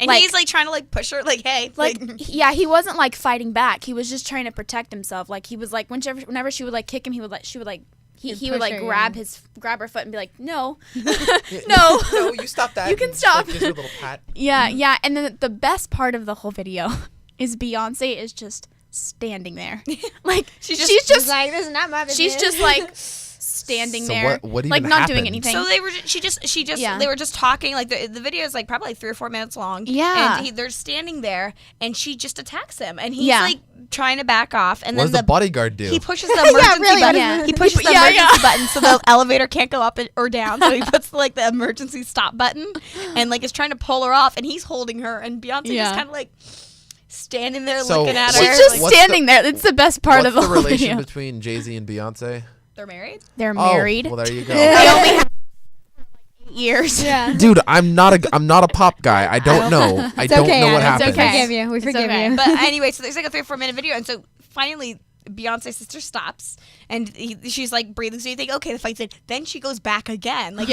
And he's like trying to like push her, like, hey, yeah, he wasn't like fighting back. He was just trying to protect himself. Like he was like whenever she would like kick him, he would like grab her foot and be like, no, no, No, you stop that. You can stop. Like, gives her a little pat. Yeah. And then the best part of the whole video is Beyonce is just standing there. Like she's just like, this is not my business. she's just like standing So there, what even like not doing happened? anything. So they were they were just talking, like the video is like probably like 3 or 4 minutes long. Yeah. And they're standing there and she just attacks him and he's Yeah. like trying to back off, and What then does the bodyguard do? he pushes the emergency button. Yeah. He pushes the emergency button so the elevator can't go up or down. So he puts like the emergency stop button and like is trying to pull her off, and he's holding her, and Beyonce Yeah. just kind of like standing there So looking at her. She's just what's standing there. It's the best part What's of the the whole relation video. between Jay-Z and Beyonce? They're married? They're Oh, married. well, there you go. They only have 8 years. Yeah. Dude, I'm not a pop guy. I don't know. I don't know what Adam, happens. We forgive you. We It's forgive okay. you. But anyway, so there's like a 3 or 4 minute video, and so finally Beyonce's sister stops, and she's like breathing. So you think, okay, the fight's in. Then she goes back again. Like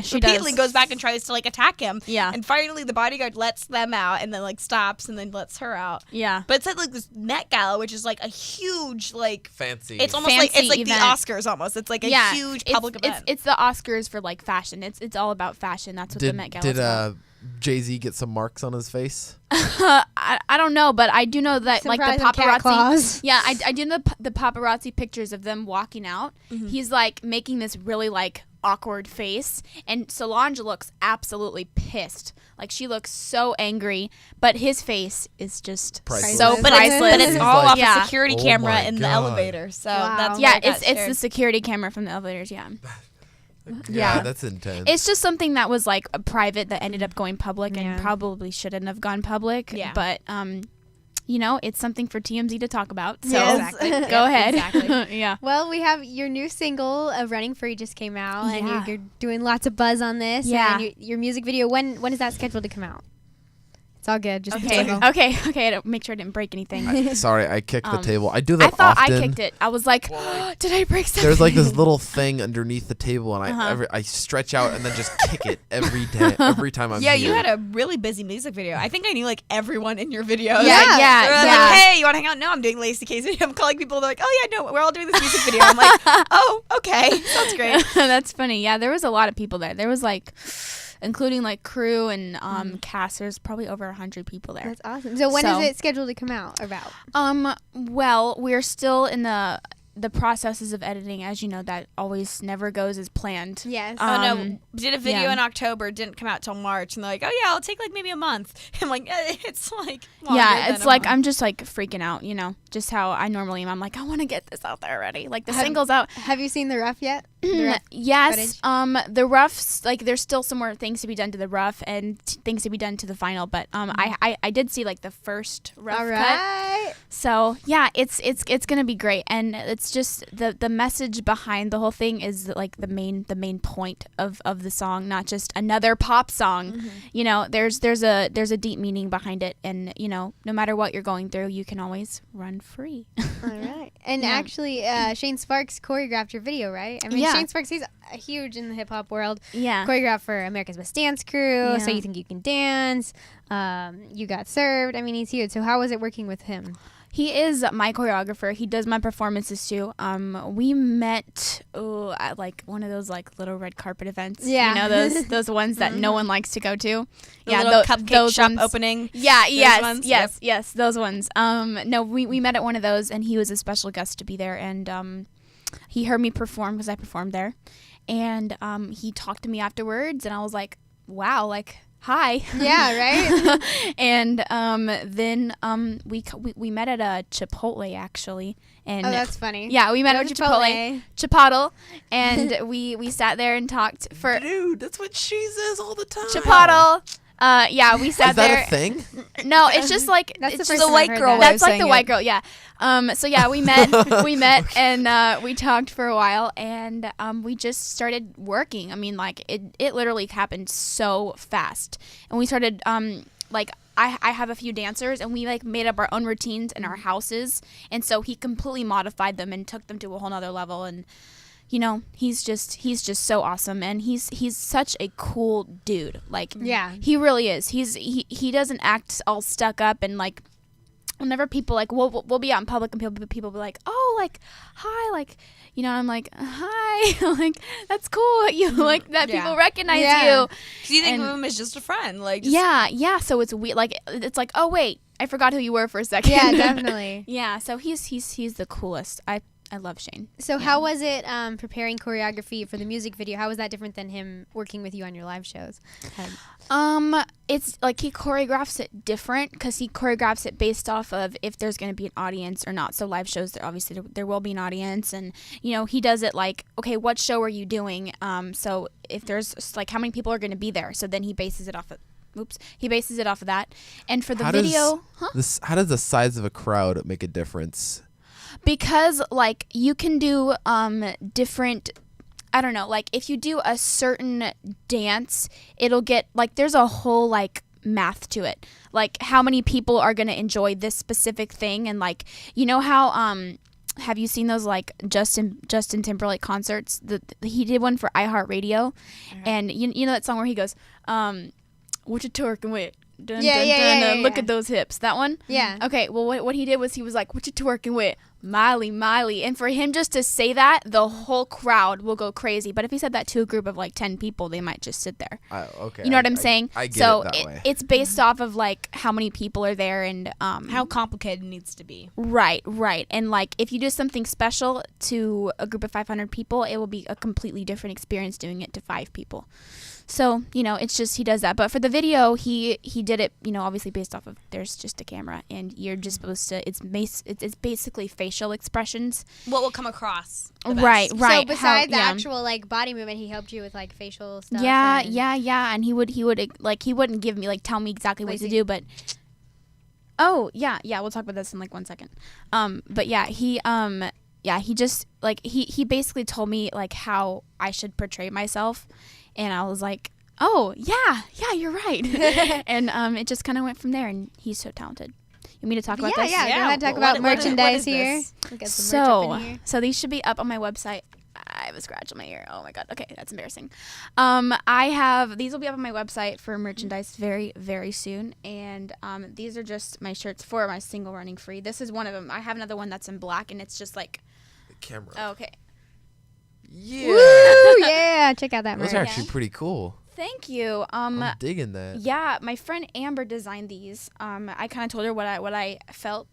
she repeatedly goes back and tries to like attack him. Yeah. And finally the bodyguard lets them out, and then like stops, and then lets her out. Yeah. But it's at like this Met Gala, which is like a huge like fancy. It's almost Fancy like it's like event. the Oscars almost. It's like a huge public event. It's the Oscars for like fashion. It's all about fashion. That's what the Met Gala is about. Jay-Z get some marks on his face? I don't know, but I do know that like the Surprise and cat claws. paparazzi. Yeah, I do know the paparazzi pictures of them walking out. He's like making this really like awkward face, and Solange looks absolutely pissed. Like she looks so angry, but his face is just Priceless. so but priceless. it's all off Yeah. a security Oh camera my in the God. elevator. So that's Yeah, where it got it's shared. the security camera from the elevators. Yeah. Yeah, that's intense. It's just something that was like a private that ended up going public and probably shouldn't have gone public. Yeah. But you know, it's something for TMZ to talk about. So Yes. go ahead. Exactly. Yeah. Well, we have your new single, Running Free, just came out, and Yeah. you're doing lots of buzz on this. Yeah. And your music video, when is that scheduled to come out? It's all good. Just Okay. the Okay. I don't make sure I didn't break anything. Sorry, I kicked the table. I do that I thought often. I kicked it. I was like, did I break something? There's like this little thing underneath the table, and Uh-huh. I stretch out and then just kick it every day, every time I'm Yeah, here. you had a really busy music video. I think I knew like everyone in your videos. Yeah, Like, yeah, they were yeah. like, hey, you want to hang out? No, I'm doing Laci K's video. I'm calling people. They're like, oh yeah, no, we're all doing this music video. I'm like, oh, okay, sounds great. That's funny. Yeah, there was a lot of people there. There was like, including like crew and cast. There's probably over 100 people there. That's awesome. So when is it scheduled to come out? About? Well, we're still in the processes of editing. As you know, that always never goes as planned. Yes. Oh no, did a video yeah. in October, didn't come out till March, and they're like, oh yeah, it'll take like maybe a month. I'm like, it's like longer Yeah, than it's a like month. I'm just like freaking out, you know, just how I normally am. I'm like, I want to get this out there already. Like the single's out. Have you seen the rough yet? The rough Yes. footage? The roughs, like there's still some more things to be done to the rough and things to be done to the final, but I did see like the first rough All cut. right. So yeah, it's gonna be great, and it's just the message behind the whole thing is like the main point of the song, not just another pop song. You know, there's a deep meaning behind it, and you know, no matter what you're going through, you can always run free. All right. And Yeah. actually, Shane Sparks choreographed your video, right? I mean, Yeah. Shane Sparks, he's huge in the hip hop world. Yeah. Choreographed for America's Best Dance Crew. So Yeah. You Think You Can Dance. You Got Served. I mean, he's huge. So how was it working with him? He is my choreographer. He does my performances too. We met at like one of those like little red carpet events. Yeah. You know those ones that no one likes to go to. The little cupcake those shop ones. opening. Yeah, Those yes, ones? yes, Yep. yes, those ones. No, we met at one of those, and he was a special guest to be there, and he heard me perform because I performed there, and he talked to me afterwards, and I was like, wow, like. Hi. Yeah, right? And then we met at a Chipotle actually, and Oh, that's funny. Yeah, we met Go at Chipotle. Chipotle, and we sat there and talked for. Dude, that's what she says all the time. Chipotle. Yeah, we sat Is that there. a thing? No, it's just like That's the it's first just time I've heard that. That's like saying the it. white girl. Yeah. So yeah, we met. And we talked for a while, and we just started working. I mean, like it literally happened so fast, and we started like. I have a few dancers, and we like made up our own routines in our houses, and so he completely modified them and took them to a whole nother level. And you know, he's just so awesome, and he's such a cool dude. Like, Yeah. he really is. He doesn't act all stuck up, and like whenever people like we'll be out in public and people be like, oh, like hi, like, you know, I'm like, hi, like that's cool, you like that Yeah. people recognize Yeah. you. 'Cause you think of him as just a friend, like just, Yeah. So it's weird. Like it's like, oh wait, I forgot who you were for a second. Yeah, definitely. Yeah. So he's the coolest. I love Shane. So how was it preparing choreography for the music video? How was that different than him working with you on your live shows? It's like he choreographs it different because he choreographs it based off of if there's going to be an audience or not. So live shows, obviously there will be an audience, and you know, he does it like, okay, what show are you doing? So if there's like how many people are going to be there, so then he bases it off of He bases it off of that. And for the How video, how does the size of a crowd make a difference? Because like you can do different, I don't know, like if you do a certain dance, it'll get like there's a whole like math to it, like how many people are going to enjoy this specific thing. And like, you know how have you seen those like Justin Timberlake concerts? He did one for iHeartRadio, and you know that song where he goes, "What you twerking with? Dun, dun, dun, look at those hips." That one. Yeah. Okay. Well, what he did was he was like, "What you twerking with? Miley, Miley." And for him just to say that, the whole crowd will go crazy. But if he said that to a group of like 10 people, they might just sit there. Okay. You know what I'm saying? I get so it that way. It's based off of like how many people are there and how complicated it needs to be. Right. And like if you do something special to a group of 500 people, it will be a completely different experience doing it to 5 people. So, you know, it's just he does that. But for the video, he did it, you know, obviously based off of there's just a camera and you're just supposed to it's basically facial expressions. What will come across? Right. So besides the actual like body movement, he helped you with like facial stuff. Yeah. And he would like he wouldn't give me like tell me exactly what to do, but we'll talk about this in like 1 second. But yeah, he just like he basically told me like how I should portray myself. And I was like, oh, yeah, you're right. And it just kind of went from there, and he's so talented. You want me to talk about this? Yeah, go ahead, talk about merchandise here. So these should be up on my website. I have a scratch on my ear. Oh, my God. Okay, that's embarrassing. These will be up on my website for merchandise very, very soon. And these are just my shirts for my single running free. This is one of them. I have another one that's in black, and it's just like... The camera. Oh, okay. Yeah. Woo, yeah. Check out that merch. Those are actually pretty cool. Thank you. I'm digging that. Yeah, my friend Amber designed these. I kind of told her what I felt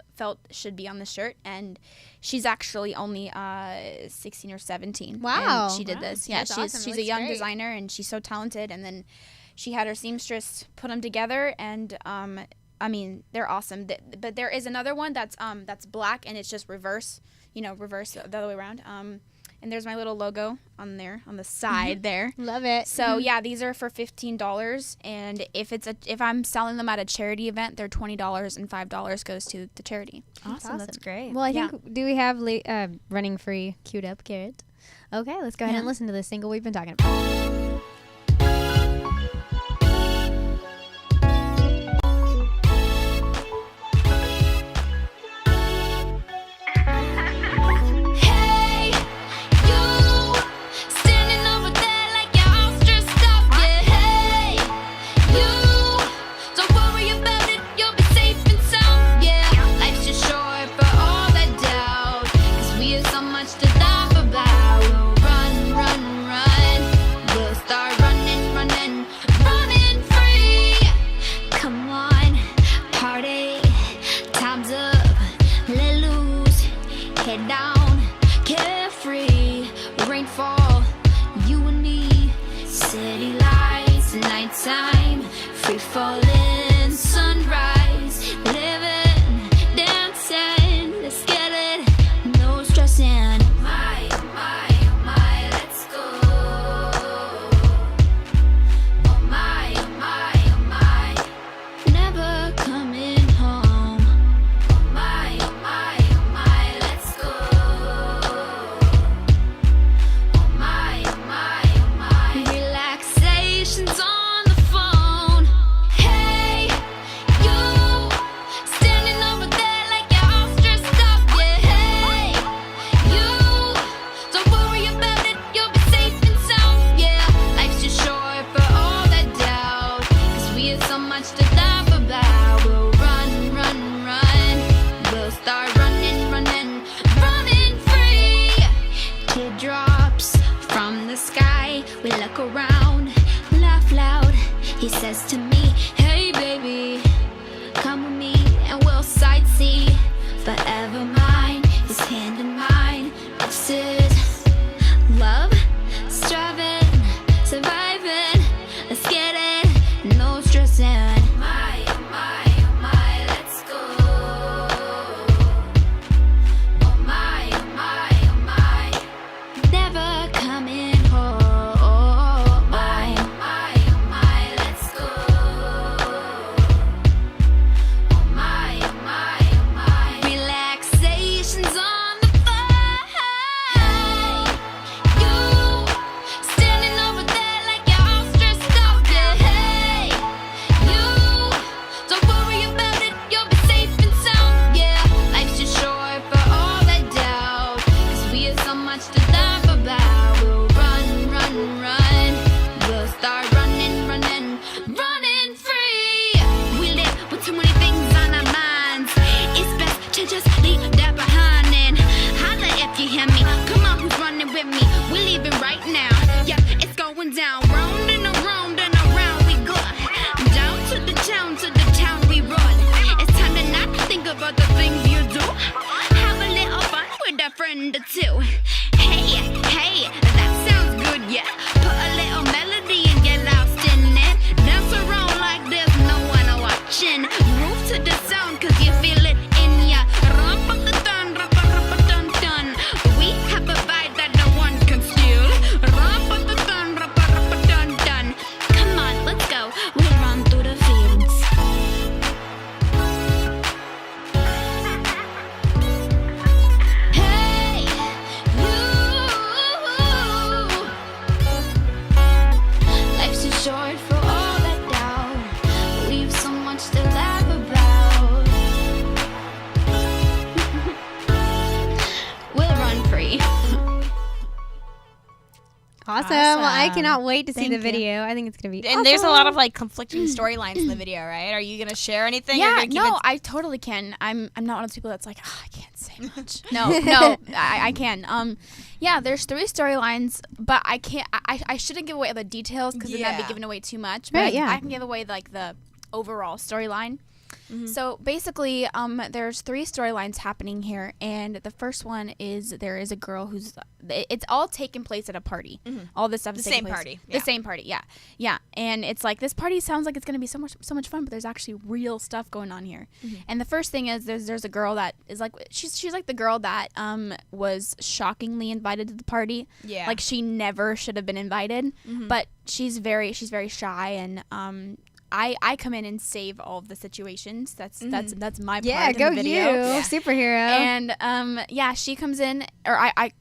should be on the shirt, and she's actually only 16 or 17. Wow. And she did this. Yeah, she's a young designer, and she's so talented. And then she had her seamstress put them together, and I mean they're awesome. But there is another one that's black, and it's just reverse. You know, reverse the other way around. And there's my little logo on there on the side there. Love it. So yeah, these are for $15, and if I'm selling them at a charity event, they're $20, and $5 goes to the charity. Awesome. That's great. Well, I think do we have running free queued up, Garrett? Okay, let's go ahead and listen to this single we've been talking about. Time, free falling, sunrise, living, dancing, let's get it, no stressing. Oh my, let's go. Oh my, never coming home. Oh my, let's go. Awesome. Well, I cannot wait to see the video. I think it's gonna be. And there's a lot of like conflicting storylines in the video, right? Are you gonna share anything? Yeah, I totally can. I'm not one of those people that's like, I can't say much. No, I can. Yeah, there's 3 storylines, but I can't. I shouldn't give away the details because then that'd be giving away too much. But I can give away like the overall storyline. Mm-hmm. So basically, there's 3 storylines happening here, and the first one is there is a girl who's. It's all taking place at a party. Mm-hmm. All this stuff is taking place. The same party. Yeah. And it's like this party sounds like it's gonna be so much fun, but there's actually real stuff going on here. Mm-hmm. And the first thing is there's a girl that is like she's like the girl that was shockingly invited to the party. Yeah. Like she never should have been invited, but she's very shy and I come in and save all of the situations. That's my part. Yeah, in go the video. you, superhero. And she comes in, or I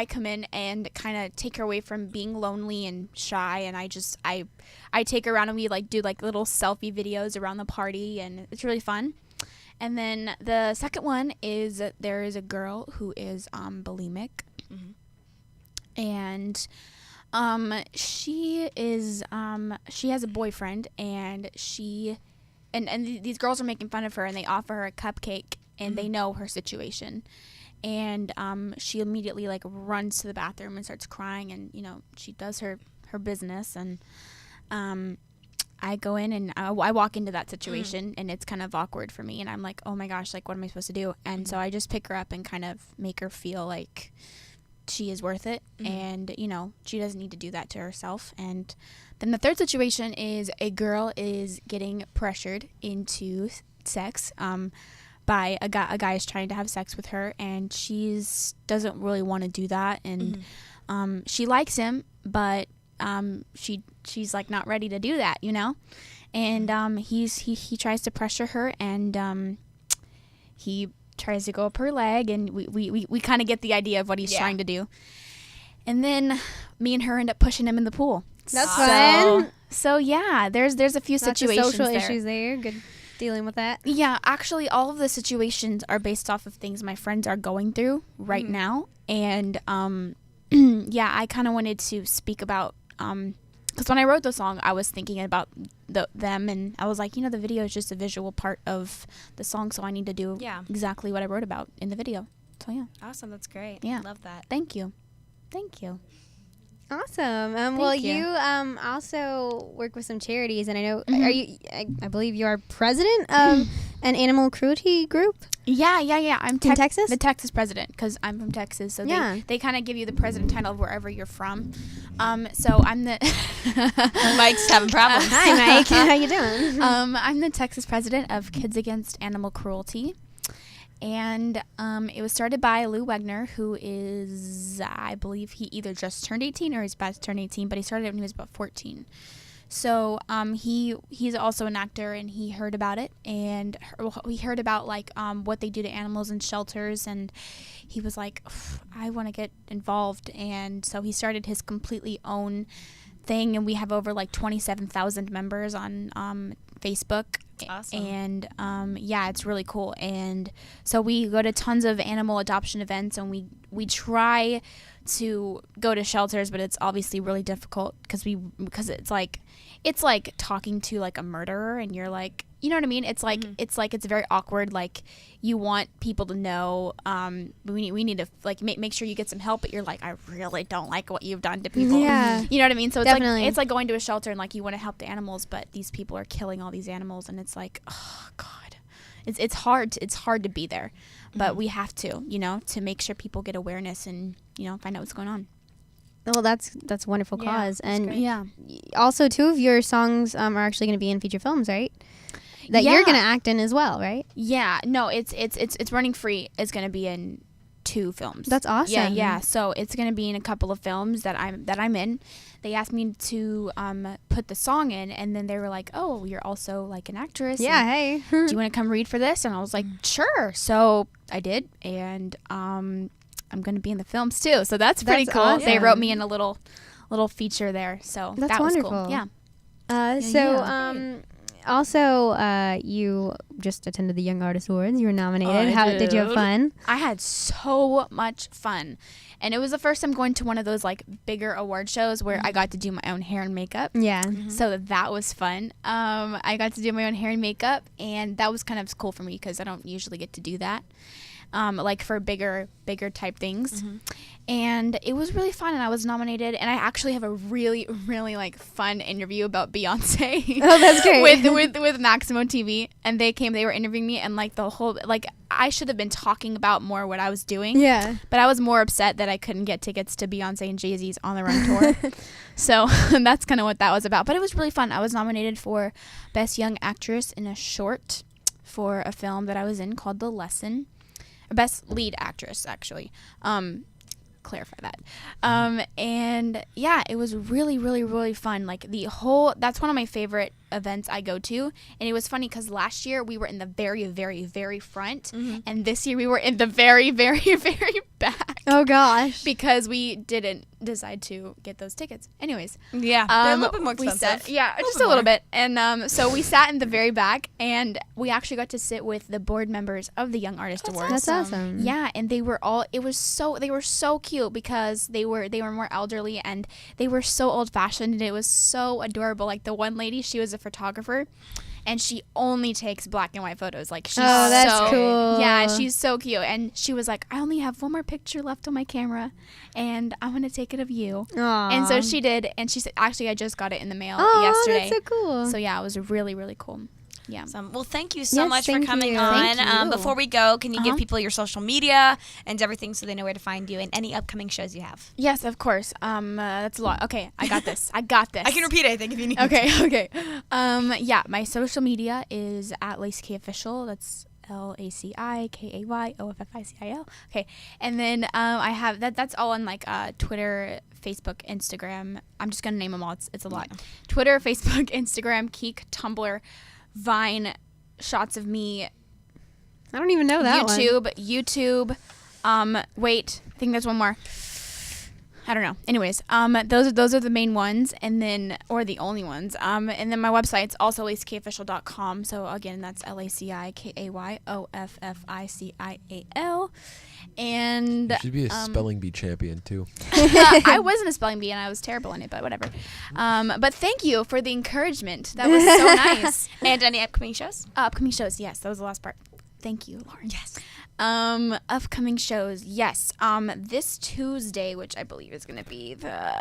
come in and kind of take her away from being lonely and shy, and I take her around and we like do like little selfie videos around the party, and it's really fun. And then the second one is there is a girl who is bulimic, and she has a boyfriend, and these girls are making fun of her, and they offer her a cupcake, and they know her situation, and she immediately like runs to the bathroom and starts crying, and she does her business, and I go in and I walk into that situation, and it's kind of awkward for me, and I'm like, oh my gosh, like what am I supposed to do? And so I just pick her up and kind of make her feel like she is worth it, and she doesn't need to do that to herself. And then the third situation is a girl is getting pressured into sex by a guy is trying to have sex with her, and she's doesn't really want to do that, and she likes him, but she's like not ready to do that, and he tries to pressure her, and he tries to go up her leg, and we kind of get the idea of what he's trying to do. And then me and her end up pushing him in the pool. That's fun. So yeah, there's a few situations social there. issues there. Good dealing with that. Yeah, actually all of the situations are based off of things my friends are going through right now. And yeah, I kind of wanted to speak about because when I wrote the song, I was thinking about them, and I was like, the video is just a visual part of the song, so I need to do exactly what I wrote about in the video. So yeah. Awesome, that's great. Yeah, love that. Thank you. Awesome. Well, you also work with some charities, and I know I believe you are president of an animal cruelty group. Yeah. I'm in Texas. The Texas president, because I'm from Texas. So they kind of give you the president title of wherever you're from. So I'm the Mike's having problems. Hi, Mike. How you doing? I'm the Texas president of Kids Against Animal Cruelty. And it was started by Lou Wegner, who is, I believe he either just turned 18 or he's about to turn 18, but he started it when he was about 14. So he's also an actor, and he heard about it, and he heard about like what they do to animals in shelters, and he was like, I want to get involved, and so he started his completely own thing, and we have over like 27,000 members on Facebook. Awesome. And yeah, it's really cool. And so we go to tons of animal adoption events, and we try to go to shelters, but it's obviously really difficult because it's like talking to like a murderer, and you're like, you know what I mean? It's like it's very awkward. Like you want people to know we need to like make sure you get some help, but you're like, I really don't like what you've done to people. Yeah, you know what I mean? So definitely. It's like going to a shelter, and like you want to help the animals, but these people are killing all these animals, and it's like, oh God, it's hard to be there, but we have to, to make sure people get awareness and find out what's going on. Well, that's a wonderful cause, and great. Also 2 of your songs are actually going to be in feature films, right? That you're going to act in as well, right? Yeah, no, it's Running Free is going to be in 2 films. That's awesome. Yeah. So it's going to be in a couple of films that I'm in. They asked me to put the song in, and then they were like, "Oh, you're also like an actress. Yeah, hey. Do you want to come read for this?" And I was like, "Sure." So I did, and I'm going to be in the films too. So that's pretty cool. Awesome. They wrote me in a little feature there. So that's that wonderful. Was cool. Yeah. also, you just attended the Young Artist Awards. You were nominated. How did you have fun? I had so much fun. And it was the first time going to one of those like bigger award shows where I got to do my own hair and makeup. Yeah. So that was fun. I got to do my own hair and makeup, and that was kind of cool for me because I don't usually get to do that. Like for bigger type things. And it was really fun, and I was nominated, and I actually have a really, really like fun interview about Beyonce. Oh, that's great. with Maximo TV, and they were interviewing me, and like the whole, like I should have been talking about more what I was doing. Yeah. But I was more upset that I couldn't get tickets to Beyonce and Jay-Z's On the Run tour. So that's kind of what that was about. But it was really fun. I was nominated for Best Young Actress in a Short for a film that I was in called The Lesson. Best Lead Actress, actually. Clarify that. And yeah, it was really, really, really fun. Like that's one of my favorite events I go to. And it was funny because last year we were in the very, very, very front. And this year we were in the very, very, very back. Oh gosh. Because we didn't decide to get those tickets. Anyways. Yeah. They're a little bit more expensive. Just a little bit. And so we sat in the very back, and we actually got to sit with the board members of the Young Artist Awards. That's awesome. Yeah, and they were so cute because they were more elderly, and they were so old fashioned, and it was so adorable. Like the one lady, she was a photographer, and she only takes black and white photos. Like she's that's cool. Yeah, she's so cute. And she was like, I only have one more picture left on my camera, and I'm gonna take it of you. Aww. And so she did, and she said, actually, I just got it in the mail yesterday. That's so cool. So yeah, it was really, really cool. Yeah. Awesome. Well, thank you so much for coming you. on. Thank you. Before we go, can you give people your social media and everything so they know where to find you and any upcoming shows you have? Yes, of course. That's a lot. Okay, I got this. I can repeat it, I think, if you need Okay. Yeah, my social media is at Laci K Official. That's LACIKAYOFFICIL. Okay, and then I have that's all on like Twitter, Facebook, Instagram. I'm just gonna name them all. It's a lot. Yeah. Twitter, Facebook, Instagram, Keek, Tumblr, Vine, shots of me. I don't even know that YouTube. Wait, I think there's one more. I don't know. Anyways, those are the main ones, and then or the only ones. And then my website's also lacikofficial.com. So again, that's LACIKAYOFFICIAL. And you should be a spelling bee champion too. I wasn't a spelling bee, and I was terrible in it, but whatever. But thank you for the encouragement. That was so nice. And any upcoming shows? Upcoming shows, yes. That was the last part. Thank you, Lauren. Yes. Upcoming shows, yes. This Tuesday, which I believe is going to be the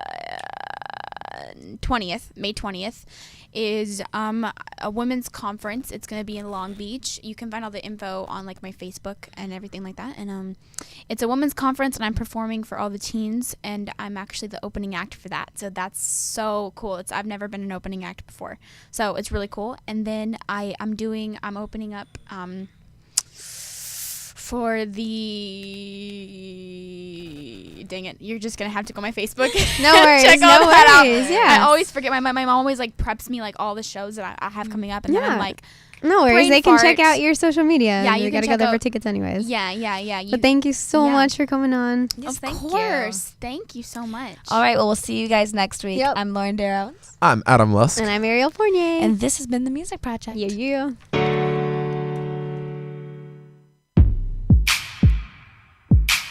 20th, May 20th, is a women's conference. It's going to be in Long Beach. You can find all the info on like my Facebook and everything like that. And it's a women's conference, and I'm performing for all the teens, and I'm actually the opening act for that. So that's so cool. I've never been an opening act before, so it's really cool. And then I'm opening up for the dang it, you're just gonna have to go on my Facebook. No worries. Check all no that worries. out. Yeah. I always forget. My mom always like preps me like all the shows that I have coming up, and then I'm like, no worries. They can check out your social media. Yeah, you gotta go there for tickets anyways. Yeah. But thank you so much for coming on. Yes, of course. Thank you so much. All right. Well, we'll see you guys next week. Yep. I'm Lauren Dair Owens. I'm Adam Lusk. And I'm Ariel Fournier. And this has been The Music Project. Yeah.